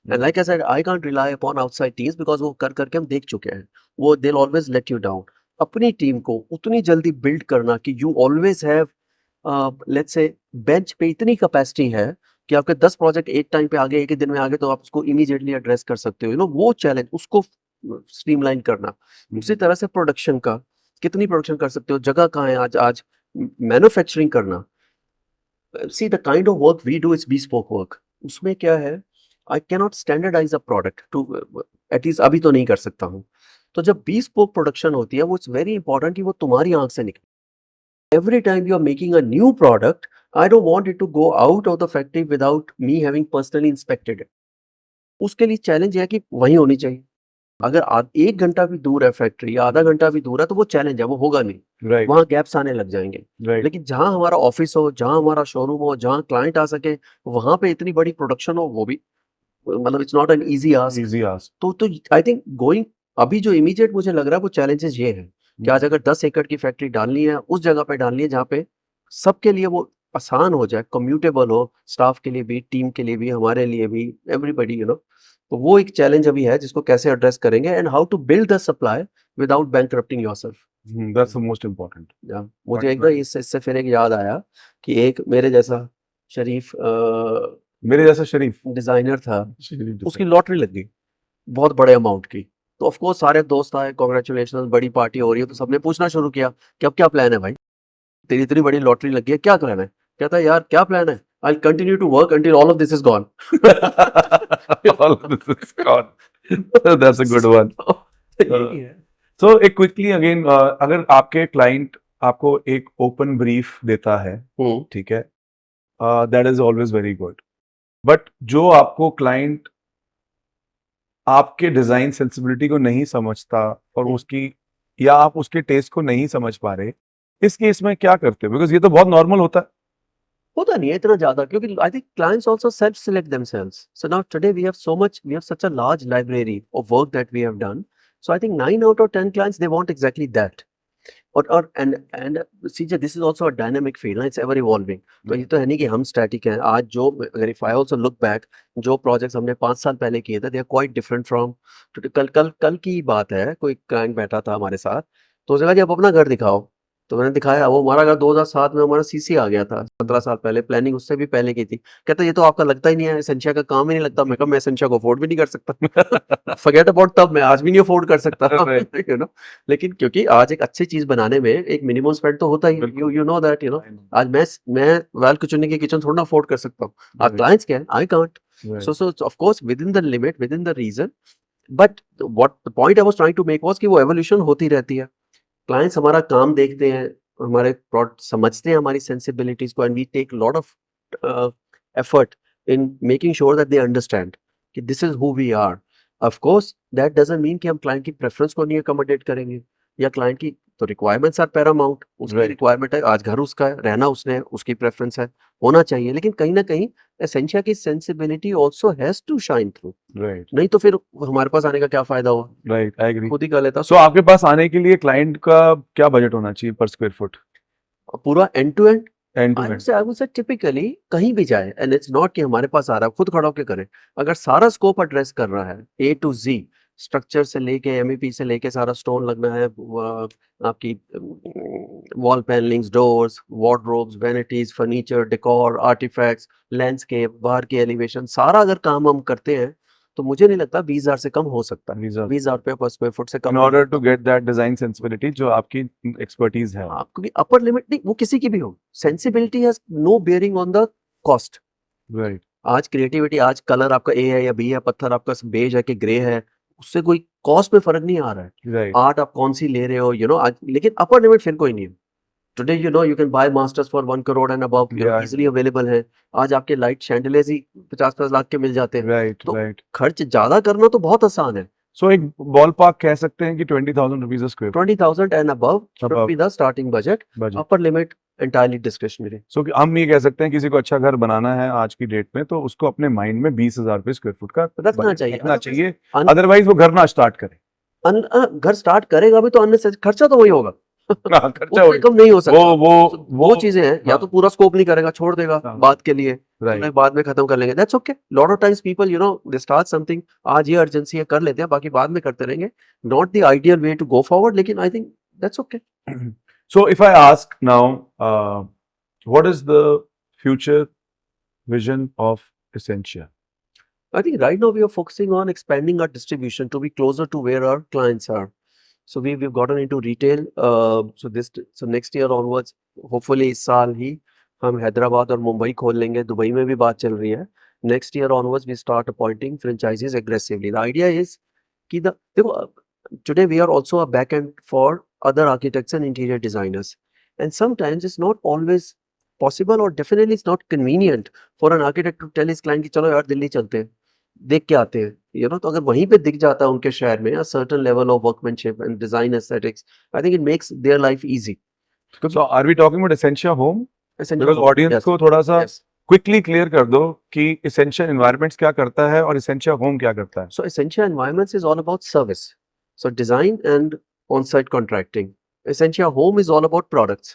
Speaker 2: And like I said, I can't rely upon outside teams because वो कर करके हम देख चुके हैं. वो they'll always let you down. अपनी टीम को उतनी जल्दी बिल्ड करना कि you always have let's say bench पे इतनी कैपेसिटी है कि आपके 10 प्रोजेक्ट एक टाइम पे आगे, एक ही दिन में आगे, तो आप उसको इमीडिएटली एड्रेस कर सकते हो. यू नो, वो चैलेंज, उसको स्ट्रीमलाइन करना. उसी तरह से प्रोडक्शन का, कितनी प्रोडक्शन कर सकते हो, जगह कहाँ है, आज मैन्युफैक्चरिंग करना. See the kind of work we do is bespoke work. उसमें क्या है, I can not standardize a product to, at least अभी तो नहीं कर सकता हूँ. तो जब bespoke प्रोडक्शन होती है, वो इट्स वेरी इंपॉर्टेंट कि वो तुम्हारी आंख से निकले. Every time you are making a new product, I don't want it to go out of the factory without me having personally inspected it. उसके लिए चैलेंज है कि वहीं होनी चाहिए. अगर 1 घंटा भी दूर है फैक्ट्री या आधा घंटा भी दूर है, तो वो चैलेंज है, वो होगा नहीं.
Speaker 1: Right.
Speaker 2: वहाँ गैप्स आने लग जाएंगे.
Speaker 1: Right.
Speaker 2: लेकिन जहाँ हमारा ऑफिस हो, जहाँ हमारा शोरूम हो, जहाँ क्लाइंट आ सके, वहाँ पे इतनी बड़ी प्रोडक्शन हो, वो भी मतलब it's not an easy ask.
Speaker 1: Easy ask.
Speaker 2: तो आई थिंक गोइंग, अभी जो इमीडिएट मुझे लग रहा है वो चैलेंजेस ये है कि आज अगर 10 एकड़ की फैक्ट्री डालनी है, उस जगह पे डालनी है जहाँ पे सबके लिए वो आसान हो जाए, कम्यूटेबल हो, स्टाफ के लिए भी, टीम के लिए भी, हमारे लिए भी, एवरीबॉडी, यू नो. तो वो एक चैलेंज अभी है जिसको कैसे एड्रेस करेंगे, and how to build the supply without bankrupting yourself.
Speaker 1: That's the most important.
Speaker 2: मुझे एक ना इससे फिर एक याद आया कि एक मेरे जैसा शरीफ
Speaker 1: मेरे जैसा शरीफ
Speaker 2: डिजाइनर था,
Speaker 1: शरीफ
Speaker 2: उसकी लॉटरी लग गई बहुत बड़े अमाउंट की. तो ऑफ कोर्स सारे दोस्त आए, कांग्रेचुलेशन, बड़ी पार्टी हो रही है, तो सबने पूछना शुरू किया कि अब क्या प्लान है भाई, तेरी इतनी बड़ी लॉटरी लगी है, क्या प्लान है. कहता है, यार क्या प्लान है, I'll continue to work until all of this is gone.
Speaker 1: All of this is gone. That's a good one.
Speaker 2: यही है.
Speaker 1: So एक quickly again, अगर आपके client आपको एक open brief देता है, ठीक है, that is always very good. But जो आपको client आपके डिजाइन सेंसिबिलिटी को नहीं समझता और उसकी, या आप उसके टेस्ट को नहीं समझ पा रहे, इस केस में क्या करते हो? बिकॉज ये तो बहुत नॉर्मल होता है.
Speaker 2: होता नहीं है इतना ज्यादा, क्योंकि I think clients also self select themselves. So now today we have such a large library of work that we have done. So I think 9 out of 10 clients, they want exactly that. और and CJ, this is also a dynamic field, ना, it's ever evolving. तो ये तो है नहीं कि हम static हैं आज। जो अगर if I also look back, जो प्रोजेक्ट्स हमने 5 साल पहले किए थे, they are quite different from कल की बात है। कोई क्लाइंट बैठा था हमारे साथ, तो उसने कहा जी आप अपना घर दिखाओ। तो मैंने दिखाया, वो हमारा घर 2007 में हमारा सीसी आ गया था, 17 साल पहले। प्लानिंग उससे भी पहले की थी। कहता ये तो आपका लगता ही नहीं है, एसेंशिया का काम ही नहीं लगता। मैं कहा मैं एसेंशिया को अफोर्ड भी नहीं कर सकता। फॉरगेट अबाउट तब, मैं आज भी नहीं अफोर्ड कर सकता।
Speaker 1: Right.
Speaker 2: यू नो, लेकिन क्योंकि आज एक अच्छी चीज बनाने में एक मिनिमम स्पेंड तो होता ही है।
Speaker 1: बिल्कुल।
Speaker 2: You know that, you know.
Speaker 1: I know.
Speaker 2: आज मैं वेल कुचुन्नी की किचन थोड़ा ना अफोर्ड कर सकता हूँ। आज
Speaker 1: Right.
Speaker 2: क्लाइंट्स क्या है, I can't.
Speaker 1: Right.
Speaker 2: So of course within the limit, within the reason, but what the point I was trying to make was कि वो evolution होती रहती है। क्लाइंट्स हमारा काम देखते हैं, हमारे प्रोडक्ट समझते हैं, हमारी सेंसिबिलिटीज को, and we take lot of effort in making sure that they understand कि this is who we are. Of course that doesn't mean कि हम क्लाइंट की प्रेफरेंस को नहीं अकोमोडेट करेंगे, या क्लाइंट की तो रिक्वायरमेंट्स आर पैरामाउंट। उसकी
Speaker 1: Right.
Speaker 2: रिक्वायरमेंट है, आज घर उसका है, रहना उसने है, उसकी प्रेफरेंस है, होना चाहिए। लेकिन कहीं ना कहीं एसेंशिया की sensibility also has to shine through.
Speaker 1: Right.
Speaker 2: नहीं तो फिर हमारे पास आने का क्या फायदा हुआ,
Speaker 1: Right. I agree.
Speaker 2: खुद ही कर लेता।
Speaker 1: So आपके पास आने के लिए क्लाइंट का क्या बजट होना चाहिए पर स्क्वायर फुट?
Speaker 2: पूरा end to end
Speaker 1: end to
Speaker 2: I
Speaker 1: end.
Speaker 2: would say, I would say typically कहीं भी जाए, and it's not कि हमारे पास आ रहा है खुद खड़ा होकर करें। अगर सारा स्कोप एड्रेस कर रहा है A to Z, स्ट्रक्चर से लेके MEP से लेके सारा स्टोन लगना है, आपकी wall panellings, doors, wardrobes, vanities, furniture, decor, artefacts, landscape, बाहर की एलिवेशन, सारा अगर काम हम करते हैं तो मुझे नहीं लगता 20,000 से कम हो सकता है।
Speaker 1: Visa.
Speaker 2: 20,000 रुपये पर स्क्वायर फुट से
Speaker 1: In
Speaker 2: कम नहीं
Speaker 1: order
Speaker 2: होगा।
Speaker 1: to get that design sensibility जो आपकी expertise है।
Speaker 2: हाँ, क्योंकि अपर लिमिट नहीं, वो किसी की भी हो, sensibility has no bearing on the cost.
Speaker 1: Right.
Speaker 2: आज क्रिएटिविटी, आज कलर आपका ए है या बी है, पत्थर आपका बेज है कि ग्रे है, उससे कोई कॉस्ट में फर्क नहीं आ रहा है।
Speaker 1: Right.
Speaker 2: आर्ट आप कौन सी ले रहे हो, यू नो, आज लेकिन अपर लिमिट फिर कोई नहीं है। Today you know you can buy masters for 1 crore and above,
Speaker 1: Yeah.
Speaker 2: Easily available है। आज आपके लाइट शैंडलियर्स ही 50-50 लाख के मिल जाते हैं।
Speaker 1: Right.
Speaker 2: तो
Speaker 1: Right.
Speaker 2: खर्च ज्यादा करना तो बहुत आसान है।
Speaker 1: So एक ballpark कह सकते हैं कि 20,000 rupees a square foot
Speaker 2: 20,000 and above should
Speaker 1: Above.
Speaker 2: Be the starting budget.
Speaker 1: budget.
Speaker 2: Upper limit entirely discretionary.
Speaker 1: So कि हम ये कह सकते हैं किसी को अच्छा घर बनाना है आज की डेट में तो उसको अपने माइंड में 20,000 रुपए स्क्वायर फुट का
Speaker 2: रखना
Speaker 1: budget
Speaker 2: चाहिए।
Speaker 1: रखना चाहिए।
Speaker 2: अन-
Speaker 1: अदरवाइज वो घर ना स्टार्ट करे।
Speaker 2: घर स्टार्ट करेगा भी तो अननेसेसरी खर्चा तो वही होगा।
Speaker 1: हाँ, खर्चा
Speaker 2: उससे कम नहीं हो सकता। वो चीजें हैं, या
Speaker 1: हाँ।
Speaker 2: तो पूरा स्कोप नहीं करेगा, छोड़ देगा
Speaker 1: हाँ।
Speaker 2: बात के लिए,
Speaker 1: Right.
Speaker 2: चलो बाद में खत्म कर लेंगे, that's okay. Lot of times people you know they start something, आज ये अर्जेंसी है कर लेते हैं, बाकी बाद में करते रहेंगे। Not the ideal way to go forward, लेकिन I think that's okay.
Speaker 1: So if I ask now, what is the future vision of Essentia?
Speaker 2: I think right now we are focusing on expanding our distribution to be closer to where our clients are. So we've gotten into retail. So next year onwards, hopefully इस साल ही हम हैदराबाद और मुंबई खोल लेंगे। Dubai में भी बात चल रही है। Next year onwards, we start appointing franchises aggressively. The idea is कि देखो, today we are also a back end for other architects and interior designers, and sometimes it's not always possible, or definitely it's not convenient for an architect to tell his client कि चलो यार दिल्ली चलते हैं, देख के आते हैं, you know। तो अगर वहीं पे दिख जाता है उनके शहर में a certain level of workmanship and design aesthetics, I think it makes their life easy.
Speaker 1: So are we talking about Essentia Home?
Speaker 2: Essentially,
Speaker 1: Because audience
Speaker 2: yes,
Speaker 1: को थोड़ा सा
Speaker 2: yes.
Speaker 1: क्विकली क्लियर कर दो कि Essentia Environments क्या करता है और Essentia Home क्या करता है।
Speaker 2: So Essentia Environments is all about service. So design and on-site contracting. Essentia Home is all about products.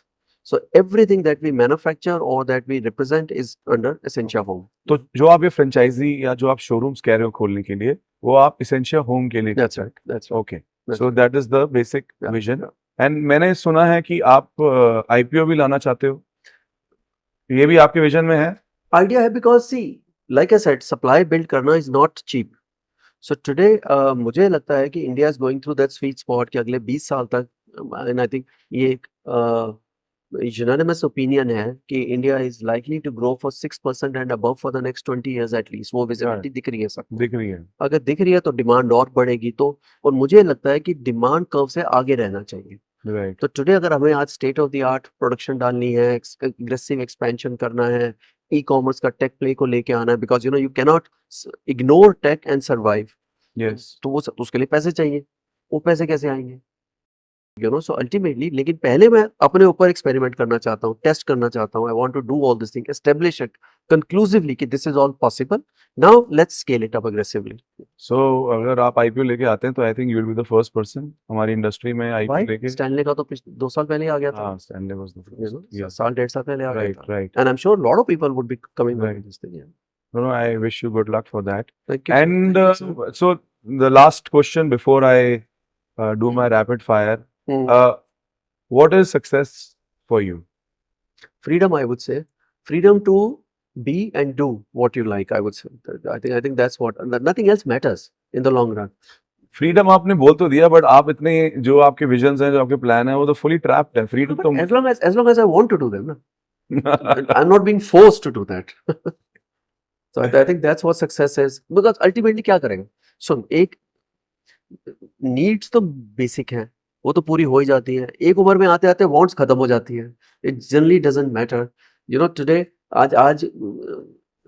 Speaker 2: So everything that we manufacture or that we represent is under Essentia Home.
Speaker 1: तो जो आप ये franchise या जो आप showrooms कह रहे हो खोलने के लिए वो आप Essentia Home के लिए
Speaker 2: That's right. That's right.
Speaker 1: Okay.
Speaker 2: That's
Speaker 1: so that is the basic
Speaker 2: Yeah,
Speaker 1: vision.
Speaker 2: yeah.
Speaker 1: And मैंने सुना है कि आप IPO भी लाना चाहते हो, ये भी आपके विजन में है?
Speaker 2: Idea है because see, like I said, supply build करना is not cheap. So today मुझे लगता है कि India is going through that sweet spot कि अगले 20 साल तक, and I think ये एक unanimous opinion है कि India is likely to grow for 6% and above for the next 20 years at least. वो visibility दिख रही है सब।
Speaker 1: दिख रही है।
Speaker 2: अगर दिख रही है तो डिमांड और बढ़ेगी, तो और मुझे लगता है कि डिमांड कर्व से आगे रहना चाहिए।
Speaker 1: राइट।
Speaker 2: तो टुडे अगर हमें आज state of the art production डालनी है, एग्रेसिव एक्सपेंशन करना है, ई कॉमर्स का टेक प्ले को लेके आना है, because you know you can not ignore tech and survive.
Speaker 1: Yes.
Speaker 2: तो वो उसके लिए पैसे चाहिए, वो पैसे कैसे आएंगे? यू नो, सो अल्टीमेटली, लेकिन पहले मैं अपने ऊपर एक्सपेरिमेंट करना चाहता हूँ, टेस्ट करना चाहता हूँ, I want to do all this thing, establish it conclusively कि this is all possible, now let's scale it up aggressively.
Speaker 1: So अगर आप आईपीओ लेके आते हैं तो I think you will be the first person हमारी इंडस्ट्री में IPO
Speaker 2: भाई
Speaker 1: लेके।
Speaker 2: स्टैनले का तो 2 साल पहले ही आ गया था,
Speaker 1: हाँ, Stanley was the
Speaker 2: you know,
Speaker 1: first.
Speaker 2: साल 1.5 साल पहले आ गया
Speaker 1: राइट,
Speaker 2: था,
Speaker 1: right.
Speaker 2: And I am sure lot of people would be coming
Speaker 1: Right.
Speaker 2: With this thing.
Speaker 1: No, no, I wish you good luck for that.
Speaker 2: Thank you
Speaker 1: And so the last question before I do my rapid fire, what is success for you?
Speaker 2: freedom, I would say, freedom to be and do what you like, I would say. I think that's what, nothing else matters in the long run.
Speaker 1: Freedom आपने बोल तो दिया, but आप इतने जो आपके visions हैं, जो आपके प्लान है, वो तो फुली ट्रैप्ड है। फ्रीडम तो
Speaker 2: as long as I want to do them, na? I'm not being forced to do that. So I think that's what success is, because ultimately क्या करेंगे? सुन, एक नीड्स तो बेसिक हैं, वो तो पूरी हो ही जाती है, एक उम्र में आते आते वांट्स खत्म हो जाती है, it generally doesn't matter, you know. Today, आज आज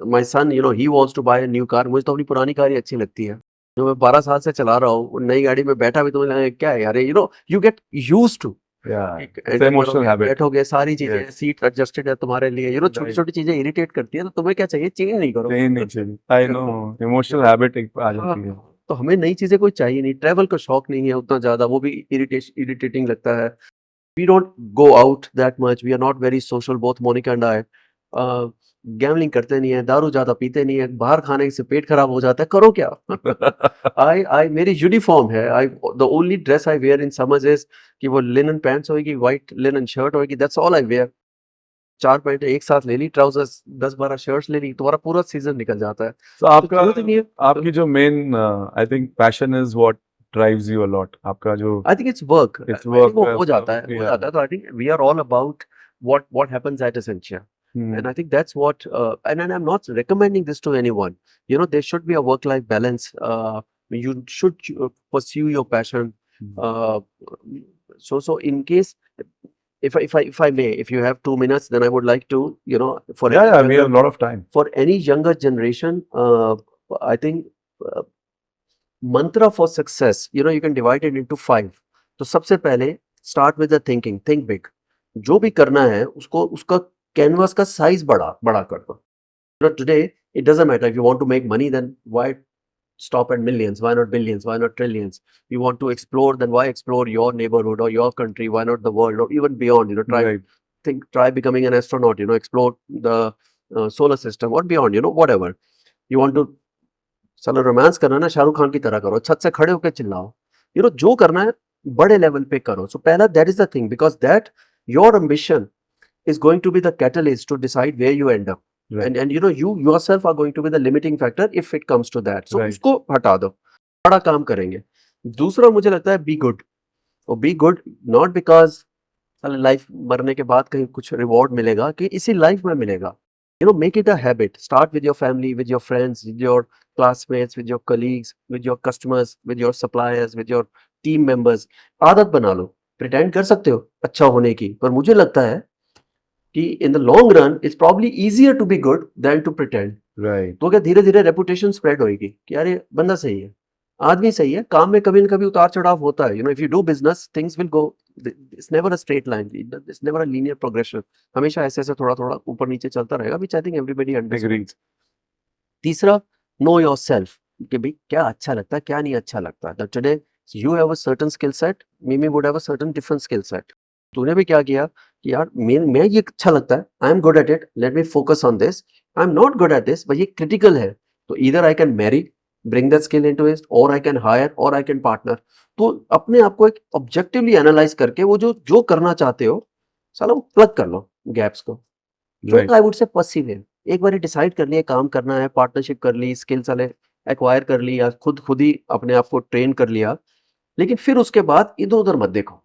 Speaker 2: my son, you know, he wants to buy a new car, मुझे तो अपनी पुरानी कार ही अच्छी लगती है, जो मैं 12 साल से चला रहा हूँ, नई गाड़ी में बैठा भी तो मुझे लगा क्या है यार, you know, you get used to,
Speaker 1: it's emotional habit.
Speaker 2: बैठोगे, सारी चीजें,
Speaker 1: Yes.
Speaker 2: सीट एडजस्टेड है तुम्हारे लिए, यू नो, छोटी
Speaker 1: Right.
Speaker 2: छोटी चीजें इरिटेट करती है, तो तुम्हें क्या चाहिए? चेंज नहीं करो,
Speaker 1: नहीं चाहिए। आई नो, इमोशनल हैबिट आ जाती है।
Speaker 2: तो हमें नई चीजें कोई चाहिए नहीं, ट्रैवल का शौक नहीं है उतना ज्यादा, वो भी इरिटेटिंग लगता है। We don't go out that much, we are not very social, both Monica and I. Gambling करते नहीं है, दारू ज्यादा पीते नहीं है, बाहर खाने से पेट खराब हो जाता है, करो क्या? आई मेरी यूनिफॉर्म है, I the only dress I wear in summers is कि वो लिनन पैंट्स होगी, व्हाइट लिनन शर्ट होगी, that's all I wear. 4 pant एक साथ ले ली, ट्राउजर्स 10-12 शर्ट्स ले ली, तुम्हारा पूरा सीजन निकल जाता है।
Speaker 1: तो आपका
Speaker 2: जरूरत ही नहीं है।
Speaker 1: आपकी जो main I think passion is what drives you a lot, आपका जो
Speaker 2: I think it's work.
Speaker 1: It's
Speaker 2: I think
Speaker 1: work,
Speaker 2: वो हो जाता है, हो जाता है। तो I think we are all about what happens at Essentia, and I think that's what. And I'm not recommending this to anyone. You know, there should be a work-life balance. You should pursue your passion. Uh, so in case, if I may, if you have 2 minutes, then I would like to, you know, for
Speaker 1: yeah,
Speaker 2: any
Speaker 1: we have a
Speaker 2: younger,
Speaker 1: lot of time.
Speaker 2: for any younger generation, I think. Mantra for success, you know, you can divide it into 5. तो सबसे पहले start with the thinking, think big. जो भी करना है उसको, उसका canvas का साइज बड़ा कर दो। You know, today it doesn't matter if you want to make money, then why stop at millions? Why not billions? Why not trillions? You want to explore, then why explore your neighborhood or your country? Why not the world or even beyond? You know, try becoming an astronaut. You know, explore the solar system or beyond. You know, whatever you want to. चलो romance करना ना, शाहरुख खान की तरह करो, छत से खड़े होकर चिल्लाओ, यू नो, जो करना है बड़े लेवल पे करो। सो पहला, that is the thing, because that your ambition is going to be the catalyst to decide where you end up.
Speaker 1: Right.
Speaker 2: And you know, you yourself are going to be the limiting factor if it comes to that. So
Speaker 1: Right.
Speaker 2: उसको हटा दो, बड़ा काम करेंगे। दूसरा मुझे लगता है be good. और be good not because life मरने के बाद कहीं कुछ रिवॉर्ड मिलेगा, कि इसी लाइफ में मिलेगा। You know, make it a habit. Start with your family, with your friends, with your classmates, with your colleagues, with your customers, with your suppliers, with your team members. आदत बना लो। Pretend कर सकते हो अच्छा होने की, पर मुझे लगता है कि in the long run it's probably easier to be good than to pretend.
Speaker 1: Right.
Speaker 2: तो क्या धीरे धीरे रेपुटेशन स्प्रेड होगी कि यार ये बंदा सही है, आदमी सही है। काम में कभी न कभी उतार चढ़ाव होता है। You no, if you do business, things will go, it's never a straight line, it's never a linear progression, हमेशा ऐसे ऐसे थोड़ा थोड़ा ऊपर नीचे चलता रहेगा, which I think everybody understands. तीसरा, नो योरसेल्फ, कि भाई क्या अच्छा लगता है, क्या नहीं अच्छा लगता है। Today you have a certain skill set, Mimi would have a certain different skill set. तूने भी क्या किया कि यार मैं ये अच्छा लगता है, I am good at it, let me focus on this. I am not good at this, भाई ये क्रिटिकल है, तो either I can marry, bring that skill into it, or I can hire, or I can partner. तो अपने आप को एक objectively analyse करके वो जो करना चाहते हो, साला वो प्लग कर लो गैप्स को।
Speaker 1: Right.
Speaker 2: आई वुड से परसिवियर। एक बार डिसाइड कर लिया काम करना है, पार्टनरशिप कर ली, स्किल्स वाले एक्वायर कर ली, या खुद ही अपने आप को ट्रेन कर लिया, लेकिन फिर उसके बाद इधर उधर मत देखो।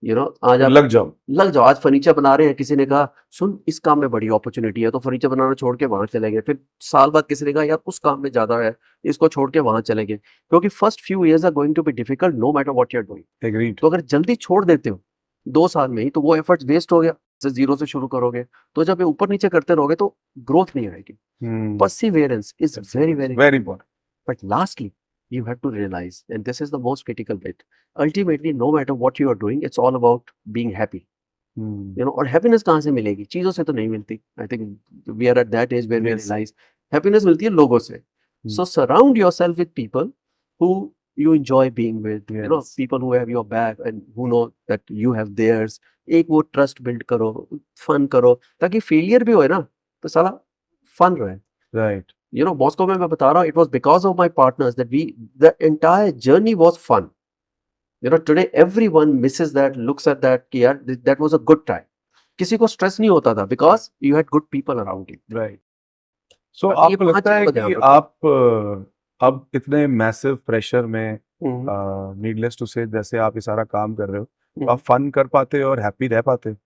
Speaker 2: यू नो, आज आप
Speaker 1: लग जाओ।
Speaker 2: आज फर्नीचर बना रहे हैं, किसी ने कहा सुन इस काम में बड़ी अपॉर्चुनिटी है, तो फर्नीचर बनाना छोड़ के वहां चले गए। फिर साल बाद किसी ने कहा यार उस काम में ज्यादा है, इसको छोड़ के वहां चले गए। क्योंकि first few years are going to be difficult no matter what you are doing.
Speaker 1: Agreed.
Speaker 2: तो अगर जल्दी छोड़ देते हो 2 साल में ही, तो वो एफर्ट्स वेस्ट हो गया। जीरो से शुरू करोगे तो जब ये ऊपर नीचे करते रहोगे तो ग्रोथ नहीं आएगी। Perseverance is very very
Speaker 1: Very important.
Speaker 2: But lastly, you have to realize, and this is the most critical bit. Ultimately, no matter what you are doing, it's all about being happy. You know, और happiness कहाँ से मिलेगी? चीजों से तो नहीं मिलती. I think we are at that age where we
Speaker 1: Yes.
Speaker 2: realize happiness मिलती है लोगों से. So surround yourself with people who you enjoy being with. You know,
Speaker 1: Yes.
Speaker 2: people who have your back and who know that you have theirs. एक वो trust build करो, fun करो, ताकि failure भी होए ना, तो साला fun रहे.
Speaker 1: Right.
Speaker 2: You know, Moscow में मैं बता रहा हूँ, it was because of my partners that the entire journey was fun. You know, today everyone misses that, looks at that कि यार that was a good time. किसी को stress नहीं होता था because you had good people around you.
Speaker 1: Right. So
Speaker 2: बाकी ये
Speaker 1: आपको
Speaker 2: 5
Speaker 1: लगता है
Speaker 2: चीज़ों का ध्यान
Speaker 1: कि
Speaker 2: रखो.
Speaker 1: आप अब इतने मैसिव प्रेशर में
Speaker 2: हम्म,
Speaker 1: नीडलेस टू से जैसे आप ये सारा काम कर रहे हो तो
Speaker 2: हम्म.
Speaker 1: आप फन कर पाते हो और हैप्पी रह पाते हो?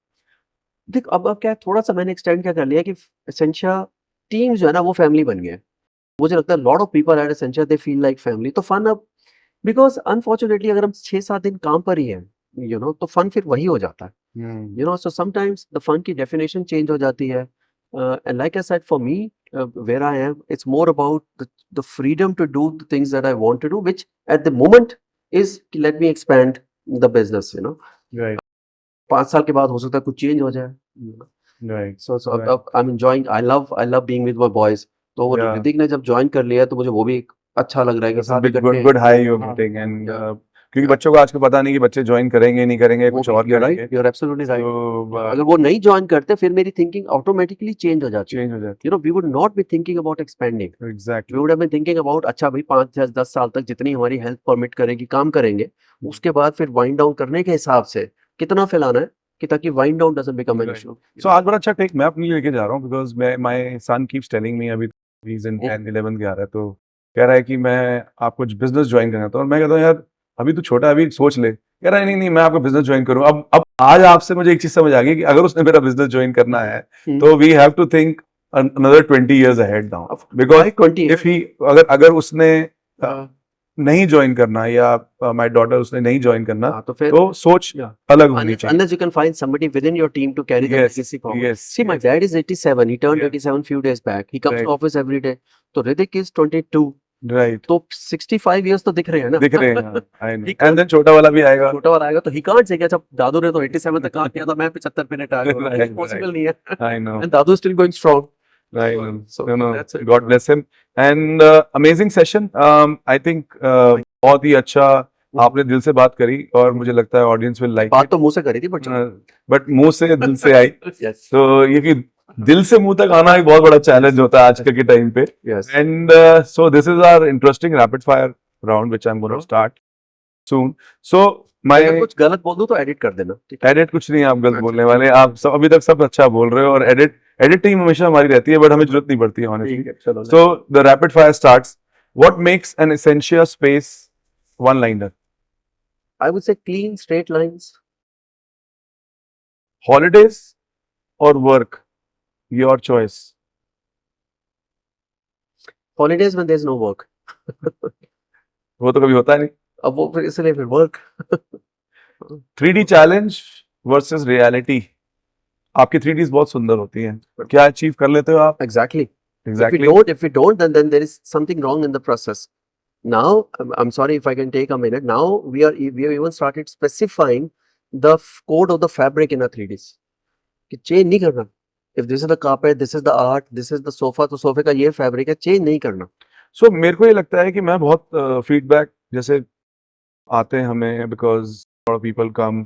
Speaker 2: देख अब क्या है, थोड़ा सा मैंने एक्सटेंड क्या कर लिया कि एसेंशिया टीम जो है ना वो फैमिली बन गया है. मुझे लगता है lot of people at Essentia they feel like family. तो फन अब बिकॉज अनफॉर्चुनेटली अगर हम 6-7 दिन काम पर ही हैं, यू नो, तो फन फिर वही हो जाता है. You know, so sometimes the fun की definition change हो जाती है. And like I said, for me, where I am, it's more about the freedom to do the things that I want to do, which at the moment is let me expand the business, you know.
Speaker 1: Right.
Speaker 2: 5 साल के बाद हो सकता है कुछ change हो जाए. You know.
Speaker 1: Right.
Speaker 2: So
Speaker 1: Right.
Speaker 2: अब I'm enjoying, I love being with my boys. तो वो
Speaker 1: Yeah.
Speaker 2: ऋतिक ने जब ज्वाइन कर लिया तो मुझे वो भी अच्छा लग रहा है कि
Speaker 1: That's a
Speaker 2: साथ
Speaker 1: big,
Speaker 2: इकट्ठे.
Speaker 1: good high you're
Speaker 2: हाँ,
Speaker 1: getting and
Speaker 2: yeah.
Speaker 1: क्योंकि बच्चों को आजकल पता नहीं कि बच्चे ज्वाइन करेंगे नहीं करेंगे
Speaker 2: वो
Speaker 1: कुछ
Speaker 2: भी,
Speaker 1: और
Speaker 2: you're
Speaker 1: करेंगे
Speaker 2: right, you're absolutely right.
Speaker 1: तो
Speaker 2: अगर वो नहीं ज्वाइन करते फिर मेरी थिंकिंग ऑटोमेटिकली चेंज हो जाती.
Speaker 1: चेंज हो जाती
Speaker 2: You know, we would not be thinking about expanding.
Speaker 1: है
Speaker 2: We
Speaker 1: exactly
Speaker 2: would have been thinking about अच्छा भाई 5-10 साल तक जितनी हमारी हेल्थ परमिट करेगी काम करेंगे, उसके बाद फिर वाइंड डाउन करने के हिसाब से कितना फैलाना है कि ताकि wind down doesn't become an
Speaker 1: Right.
Speaker 2: Issue.
Speaker 1: So आज बड़ा अच्छा टेक मैं अपने लिए लेके जा रहा हूँ because my son keeps telling me अभी he's in 10-11 के आ रहा है तो कह रहा है कि मैं आपको बिजनेस ज्वाइन करना था और मैं कहता हूँ यार अभी तो छोटा है अभी सोच ले कह रहा है नहीं नहीं मैं आपको बिजनेस ज्वाइन करूँ अब आज आपसे मुझे एक चीज समझ आ गई कि अगर उसने मेरा बिजनेस ज्वाइन करना है तो we have to think another 20 years ahead now because
Speaker 2: 20
Speaker 1: if he अगर उसने नहीं ज्वाइन करना या माय डॉटर उसने नहीं ज्वाइन करना
Speaker 2: हाँ, तो फिर
Speaker 1: तो सोच
Speaker 2: Yeah.
Speaker 1: अलग होनी चाहिए.
Speaker 2: unless you can find somebody within your team to carry the
Speaker 1: Yes,
Speaker 2: legacy forward.
Speaker 1: yes,
Speaker 2: See, my
Speaker 1: yes.
Speaker 2: dad is 87. He turned
Speaker 1: Yeah.
Speaker 2: 87 few days back. He comes
Speaker 1: Right.
Speaker 2: to office every day. तो Hrithik is 22.
Speaker 1: Right.
Speaker 2: तो 65 years तो दिख रहे हैं ना.
Speaker 1: दिख रहे हैं I know.
Speaker 2: He
Speaker 1: And then छोटा वाला भी आएगा.
Speaker 2: छोटा वाला आएगा तो he can't say कि अच्छा दादू ने तो 87 तक काम किया था मैं 75 पे रिटायर हो रहा हूँ.
Speaker 1: Right,
Speaker 2: Possible
Speaker 1: right.
Speaker 2: नहीं है.
Speaker 1: I know.
Speaker 2: And Dadu is still going strong.
Speaker 1: Right.
Speaker 2: So
Speaker 1: No, no.
Speaker 2: that's it.
Speaker 1: God bless him. And amazing session. I think बहुत ही अच्छा आपने दिल से बात करी और मुझे लगता है ऑडियंस विल लाइक
Speaker 2: बात तो मुंह से करी थी
Speaker 1: बट मुंह से दिल से आई.
Speaker 2: Yes.
Speaker 1: तो ये कि दिल से मुंह तक आना एक बहुत बड़ा चैलेंज होता है आजकल के टाइम पे.
Speaker 2: Yes.
Speaker 1: And so this is our interesting rapid fire round which I'm going to start soon. So
Speaker 2: अगर
Speaker 1: my
Speaker 2: कुछ गलत बोल दूं तो एडिट कर देना. ठीक है.
Speaker 1: एडिट कुछ नहीं आप गलत
Speaker 2: अच्छा.
Speaker 1: बोलने वाले आप सब अभी तक सब अच्छा बोल रहे हो और एडिटिंग हमेशा हमारी रहती है बट हमें जरूरत नहीं पड़ती है honestly.
Speaker 2: ठीक है, चलो.
Speaker 1: So the rapid fire starts. What makes an essential space one liner?
Speaker 2: I would say clean, straight lines.
Speaker 1: Holidays or work? Your choice.
Speaker 2: Holidays when there's no work.
Speaker 1: वो तो कभी होता नहीं.
Speaker 2: अब वो फिर इसलिए फिर work.
Speaker 1: 3D challenge versus reality. आपकी 3Ds बहुत सुंदर होती हैं. क्या अचीव कर लेते हो आप?
Speaker 2: Exactly.
Speaker 1: Exactly.
Speaker 2: If we don't, then there is something wrong in the process. Now, I'm sorry if I can take a minute. Now we have even started specifying the code of the fabric in our 3Ds. कि change नहीं करना. If this is the carpet, this is the art, this is the sofa, तो सोफे का ये fabric है, change नहीं करना.
Speaker 1: So मेरे को ये लगता है कि मैं बहुत फीडबैक जैसे आते हैं हमें because lot of people come.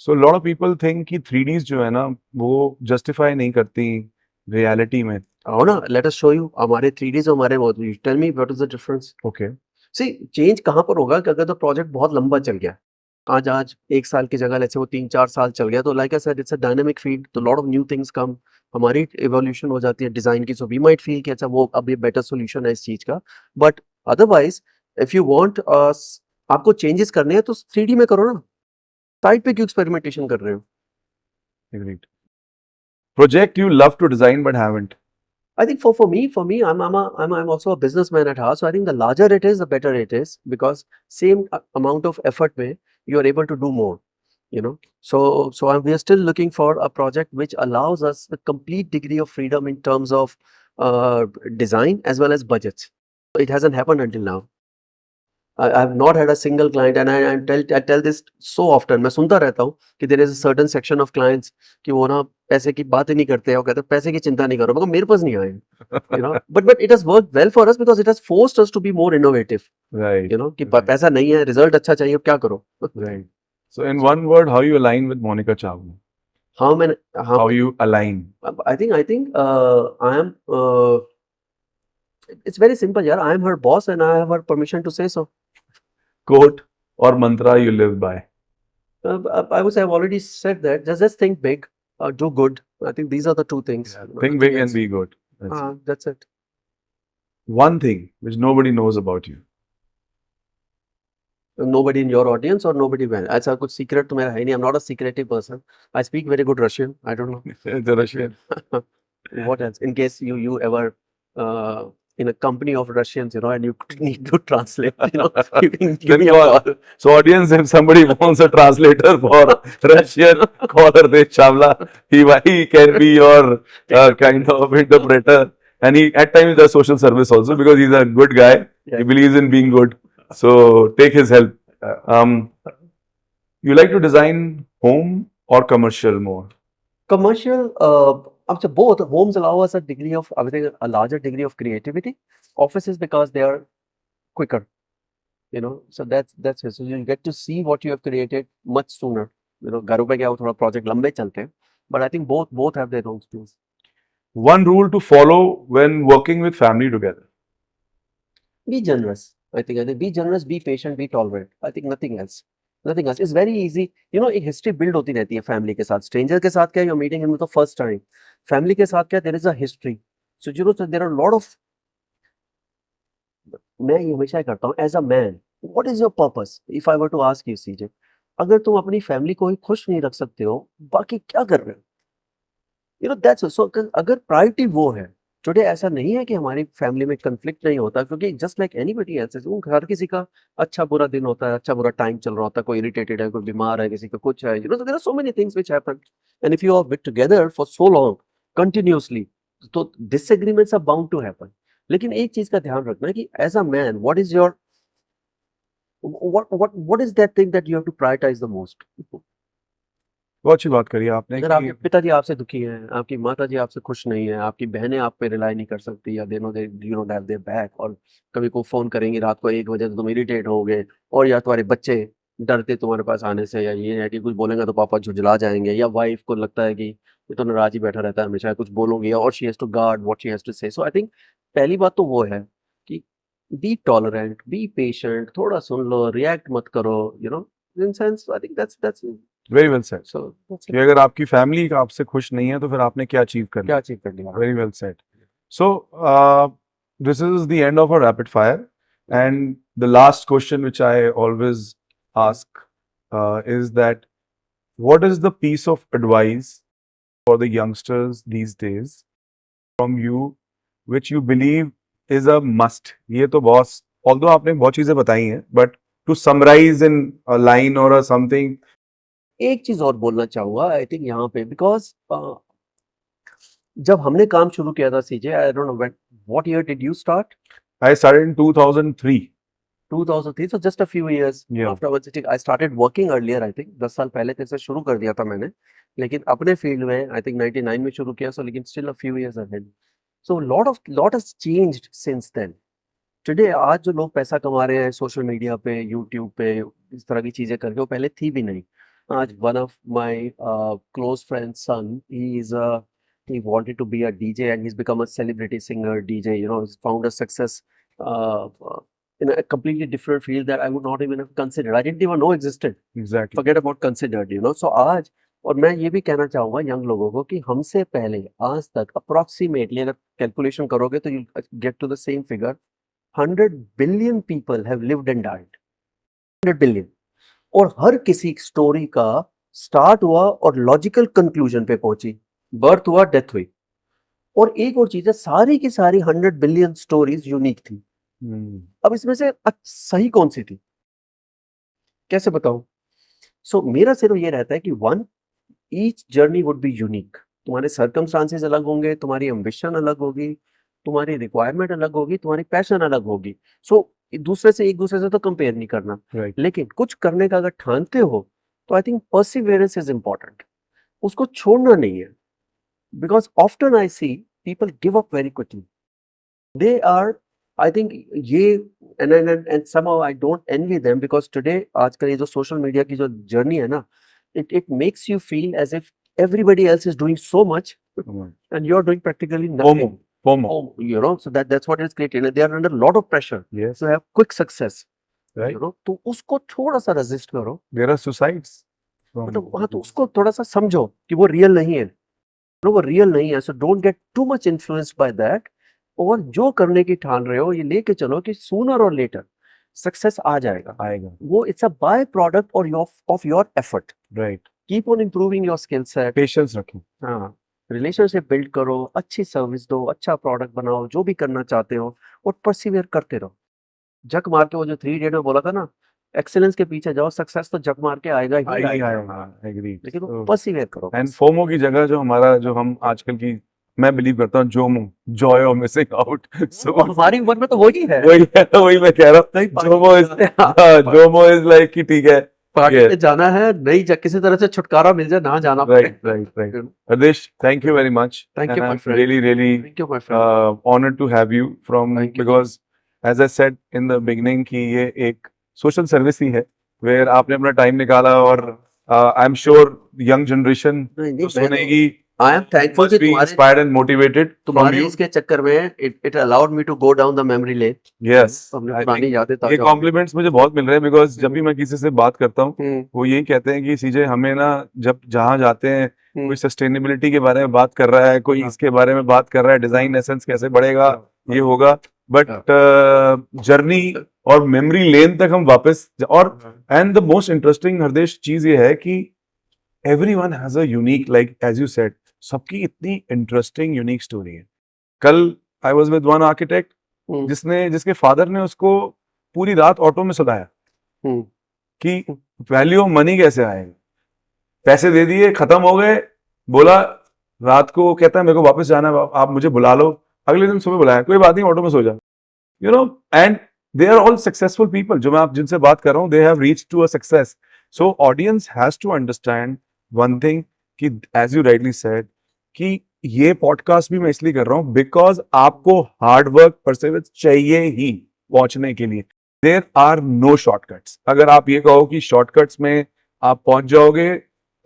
Speaker 1: So lot of people think कि 3Ds जो है ना वो justify नहीं करती reality में.
Speaker 2: आओ ना, let us show you. हमारे 3Ds और हमारे वो. You tell me what is the difference?
Speaker 1: Okay.
Speaker 2: See, change कहाँ पर होगा कि अगर तो प्रोजेक्ट बहुत लंबा चल गया. आज 1 साल की जगह लेट्स से वो 3-4 साल चल गया तो like I said it's a dynamic field तो lot of new things come. हमारी इवोल्यूशन हो जाती है डिजाइन की. सो वी माइट फील कि अच्छा वो अब ये बेटर सॉल्यूशन है इस चीज का. But otherwise if you want आपको चेंजेस करने हैं तो 3D में करो ना. साइड पे क्यों एक्सपेरिमेंटेशन कर रहे हो?
Speaker 1: Agreed. Project you love to design but haven't.
Speaker 2: I think for me, I'm also a businessman at heart. So I think the larger it is, the better it is because same amount of effort में you are able to do more. You know, so we are still looking for a project which allows us a complete degree of freedom in terms of design as well as budgets. It hasn't happened until now. I have not had a single client, and I tell this so often. मैं सुनता रहता हूँ कि there is a certain section of clients कि वो ना पैसे की बात ही नहीं करते हैं और कहते हैं पैसे की चिंता नहीं करो, मगर मेरे पास नहीं आए, you know. But it has worked well for us because it has forced us to be more innovative,
Speaker 1: Right.
Speaker 2: you know. कि
Speaker 1: Right.
Speaker 2: पैसा नहीं है, रिजल्ट अच्छा चाहिए, अब क्या करो?
Speaker 1: Right. So in one word, how you align with Monica Chawla?
Speaker 2: हाँ मैंने हाँ
Speaker 1: How you align?
Speaker 2: I think I am it's very simple, यार. I am her boss and I have her permission to say so.
Speaker 1: Quote or mantra you live by?
Speaker 2: I would say I've already said that. Just think big, do good. I think these are the two things.
Speaker 1: Yeah,
Speaker 2: you know,
Speaker 1: think
Speaker 2: nothing
Speaker 1: big and
Speaker 2: else.
Speaker 1: be good. That's it.
Speaker 2: That's it.
Speaker 1: One thing which nobody knows about you.
Speaker 2: Nobody in your audience or nobody when? ऐसा कुछ secret तो मेरा है नहीं. I'm not a secretive person. I speak very good Russian. I don't know.
Speaker 1: The Russian.
Speaker 2: What else? In case you ever in a company of Russians, you know, and you need to translate, you know, you can give
Speaker 1: Then
Speaker 2: me a
Speaker 1: call.
Speaker 2: call.
Speaker 1: So audience, if somebody wants a translator for Russian, call Hardesh Chawla. He can be your kind of interpreter. And he at times does social service also because he's a good guy.
Speaker 2: Yeah.
Speaker 1: He believes in being good. So take his help. You like to design home or commercial more?
Speaker 2: Commercial, so both. Homes allow us a degree of, I think, a larger degree of creativity. Offices because they are quicker, you know. So that's it. So you get to see what you have created much sooner. You know, घरों पे क्या हो, थोड़ा project लंबे चलते हैं. But I think both have their own skills.
Speaker 1: One rule to follow when working with family together.
Speaker 2: Be generous. I think be generous, be patient, be tolerant. I think nothing else. Nothing else. It's very easy. You know, एक history build होती रहती है family के साथ. Stranger के साथ क्या, you're meeting him for the first time. Family के साथ क्या, there is a history. So you know, so there are a lot of. मैं ये हमेशा करता हूँ as a man. What is your purpose? If I were to ask you, CJ, अगर तुम अपनी family को ही खुश नहीं रख सकते हो, बाकी क्या कर रहे हो? You know, that's so. अगर priority वो है, टुडे ऐसा नहीं है कि हमारी फैमिली में कन्फ्लिक्ट नहीं होता, क्योंकि जस्ट लाइक एनीबॉडी एल्स, हर किसी का अच्छा बुरा दिन होता है, अच्छा बुरा टाइम चल रहा होता है, कोई इरिटेटेड है, कोई बीमार है, किसी का कुछ है, you know, there are so many things which happen, and if you are with together for so long continuously, तो disagreements are bound to happen. लेकिन एक चीज का ध्यान रखना है कि as a man what is your what is that thing that you have to prioritize the most?
Speaker 1: बहुत अच्छी बात करी आपने
Speaker 2: अगर
Speaker 1: कि
Speaker 2: आपके पिताजी आपसे दुखी हैं, आपकी माताजी आपसे खुश नहीं है, आपकी बहनें आप पे रिलाई नहीं कर सकती, या they know they you don't have their back, और कभी को फोन करेंगी रात को 1 बजे तो तुम इरिटेट होगे, और या तुम्हारे बच्चे डरते तुम्हारे पास आने से, या ये है कि कुछ बोलेंगे तो पापा झुंझला जाएंगे, या वाइफ को लगता है कि ये तो नाराज ही बैठा रहता है हमेशा, कुछ बोलोगे और she has to guard what she has to say. So I think पहली बात तो वो है कि बी टॉलरेंट, बी पेशेंट, थोड़ा सुन लो, रिएक्ट मत करो, you know, in sense I think that's
Speaker 1: very well said.
Speaker 2: So
Speaker 1: कि अगर आपकी फैमिली आपसे खुश नहीं है तो फिर आपने क्या अचीव कर लिया.
Speaker 2: क्या अचीव कर लिया.
Speaker 1: Very well said. So, this is the end of our rapid fire. And the last question, which I always ask, is that what is the piece of advice for the youngsters these days from you, which you believe is a must? ये तो बहुत, although आपने बहुत चीजें बताई हैं, but to summarize in a line or a something.
Speaker 2: एक चीज और बोलना चाहूंगा, आई थिंक यहाँ पे, बिकॉज जब हमने काम शुरू किया था, CJ, I don't know what year did you start?
Speaker 1: I started in 2003.
Speaker 2: 2003, so just a few years
Speaker 1: Yeah.
Speaker 2: afterwards. I started working earlier, I think 10 साल पहले तेरे से शुरू कर दिया था मैंने, लेकिन अपने फील्ड में आई थिंक 99 में शुरू किया, सो लेकिन still a few years ahead. So lot has changed since then. Today आज जो लोग पैसा कमा रहे हैं सोशल मीडिया पे, यूट्यूब पे, इस तरह की चीजें करके, वो पहले थी भी नहीं. आज one of my close friend son, he wanted to be a DJ and he's become a celebrity singer, DJ, you know, he's found a success in a completely different field that I would not even have considered. I didn't even know existed.
Speaker 1: Exactly.
Speaker 2: Forget about considered, you know. So आज, और मैं ये भी कहना चाहूँगा young लोगों को कि हमसे पहले आज तक अप्रोक्सीमेटली अगर कैलकुलेशन करोगे तो you get to the same figure, 100 billion people have lived and died. 100 billion. और हर किसी स्टोरी का स्टार्ट हुआ और लॉजिकल कंक्लूजन पे पहुंची, बर्थ हुआ, डेथ हुई. और एक और चीज है, सारी की सारी 100 बिलियन स्टोरीज यूनिक थी. अब इसमें से सही कौन सी थी, कैसे बताऊं? सो मेरा सिर्फ ये रहता है कि one, each journey would be unique. तुम्हारे सर्कमस्टांसेस अलग होंगे, तुम्हारी एम्बिशन अलग होगी, तुम्हारी रिक्वायरमेंट अलग होगी, तुम्हारी पैशन अलग होगी. सो दूसरे से एक दूसरे से तो कंपेयर नहीं करना,
Speaker 1: Right.
Speaker 2: लेकिन कुछ करने का अगर ठानते हो तो I think perseverance is important, उसको छोड़ना नहीं है, because often I see people give up very quickly, they are, I think ये and somehow I don't envy them, because today आजकल ये जो सोशल मीडिया की जो जर्नी है ना, it makes you feel as if everybody else is doing so much
Speaker 1: Come on.
Speaker 2: and you're doing practically nothing.
Speaker 1: FOMO.
Speaker 2: You know, so that's what is created. They are under a lot of pressure
Speaker 1: Yes.
Speaker 2: to have quick success.
Speaker 1: Right.
Speaker 2: You know, तो उसको थोड़ा सा resist करो,
Speaker 1: There are suicides.
Speaker 2: मतलब वहाँ तो उसको थोड़ा सा समझो कि वो रियल नहीं है, वो रियल नहीं है, so don't get too much influenced by that, और जो करने की ठान रहे हो ये लेके चलो कि सूनर और लेटर सक्सेस आ जाएगा,
Speaker 1: आएगा.
Speaker 2: वो इट्स अ बाय प्रोडक्ट और of your effort.
Speaker 1: Right.
Speaker 2: Keep on improving your skill set,
Speaker 1: Patience रखें.
Speaker 2: हाँ, रिलेशनशिप बिल्ड करो, अच्छी सर्विस दो, अच्छा प्रोडक्ट बनाओ, जो भी करना चाहते हो, और परसिवियर करते रहो. जक मार के, वो जो 3 इडियट में बोला था ना, एक्सीलेंस के पीछे जाओ, सक्सेस तो जक मार के आएगा ही आएगा,
Speaker 1: Agree.
Speaker 2: लेकिन वो परसिवियर करो.
Speaker 1: एंड फोमो की जगह जो हम आजकल की, मैं बिलीव करता हूँ, JOMO, joy of missing out. So
Speaker 2: और हमारी उम्र में तो वही है,
Speaker 1: वही मैं कह रहा हूँ. जोमो इज लाइक कि ठीक है,
Speaker 2: पार्टी में जाना है, नहीं किसी तरह से छुटकारा मिल जाए, ना जाना पड़े.
Speaker 1: right. Hardesh, thank you very much.
Speaker 2: Thank you,
Speaker 1: And
Speaker 2: my
Speaker 1: I'm
Speaker 2: friend.
Speaker 1: really
Speaker 2: Thank you, my friend.
Speaker 1: honored to have you
Speaker 2: Thank you.
Speaker 1: because as I said in the beginning कि ये एक social service ही है, where आपने अपना time निकाला, और I'm sure young generation
Speaker 2: नहीं,
Speaker 1: सुनेगी,
Speaker 2: I am thankful
Speaker 1: must
Speaker 2: कि
Speaker 1: be inspired and motivated from
Speaker 2: तुम्हारे
Speaker 1: you.
Speaker 2: इसके चक्कर में it allowed me to go down the memory lane.
Speaker 1: Yes,
Speaker 2: हमने
Speaker 1: I
Speaker 2: पुरानी
Speaker 1: think
Speaker 2: यादें
Speaker 1: ये
Speaker 2: ताजा.
Speaker 1: compliments मुझे बहुत मिल रहे हैं, because जब भी मैं किसी से बात करता हूँ,
Speaker 2: हम्म,
Speaker 1: वो यही कहते हैं कि सीजे हमें ना, जब जहाँ जाते हैं,
Speaker 2: हम्म.
Speaker 1: कोई सस्टेनेबिलिटी के बारे में बात कर रहा है, कोई
Speaker 2: हाँ.
Speaker 1: इसके बारे में बात कर रहा है, डिजाइन एसेंस कैसे बढ़ेगा, ये होगा, बट जर्नी और मेमोरी लेन तक हम वापस, और एंड द मोस्ट इंटरेस्टिंग हरदेश चीज ये है कि everyone has a unique, like as you said, सबकी इतनी इंटरेस्टिंग यूनिक स्टोरी है. कल I was with one architect
Speaker 2: hmm,
Speaker 1: जिसके फादर ने उसको पूरी रात ऑटो में सुलाया
Speaker 2: हम्म.
Speaker 1: कि वैल्यू ऑफ मनी कैसे आएगा, पैसे दे दिए, खत्म हो गए, बोला रात को, कहता है मेरे को वापस जाना है, आप मुझे बुला लो. अगले दिन सुबह बुलाया, कोई बात नहीं, ऑटो में सो जा. You know, and they are all successful people, जो मैं आप जिनसे बात कर रहा हूँ, they have reached to a success. So audience has to understand one thing कि एज यू राइटली सेड कि ये पॉडकास्ट भी मैं इसलिए कर रहा हूँ बिकॉज आपको हार्ड वर्क, परसिवियरेंस चाहिए ही पहुंचने के लिए. There are no shortcuts. अगर आप ये कहो कि शॉर्टकट्स में आप पहुंच जाओगे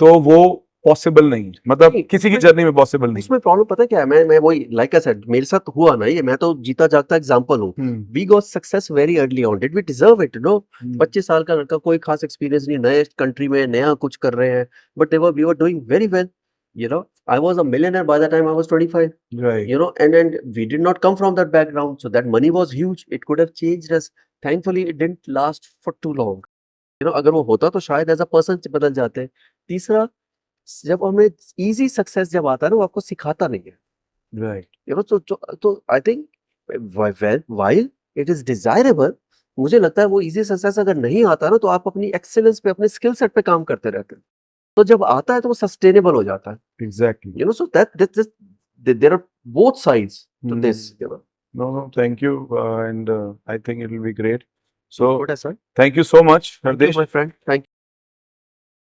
Speaker 1: तो वो पॉसिबल नहीं, मतलब
Speaker 2: नहीं,
Speaker 1: किसी की जर्नी में पॉसिबल नहीं.
Speaker 2: उसमें प्रॉब्लम पता है क्या है, मैं वही लाइक आई सेड, मेरे साथ हुआ ना ये, मैं तो जीता जागता एग्जांपल हूँ. We got success very early on, did we deserve it? No. 25 साल का लड़का, कोई खास एक्सपीरियंस नहीं, नए कंट्री में नया कुछ कर रहे हैं, but we were doing very well. You know, I was a millionaire by the time I was 25.
Speaker 1: Right.
Speaker 2: You know, and we did not come from that background, so that money was huge. It could have changed us. Thankfully, it didn't last for too long. You know, अगर वो होता तो शायद as a person बदल जाते. तीसरा, जब हमें इजी सक्सेस जब आता है ना, वो आपको सिखाता नहीं है.
Speaker 1: Right.
Speaker 2: You know, तो I think while it is desirable, मुझे लगता है वो इजी सक्सेस अगर नहीं आता ना, तो आप अपनी एक्सेलेंस पे, अपने स्किल सेट पे काम करते रहते हैं. तो जब आता है तो वो सस्टेनेबल हो जाता है.
Speaker 1: Exactly.
Speaker 2: You know, so there are both sides to this. You know,
Speaker 1: No, thank you, and I think it will be great. So,
Speaker 2: what I said.
Speaker 1: thank you so much,
Speaker 2: Thank you,
Speaker 1: Hardesh.
Speaker 2: my friend. Thank you.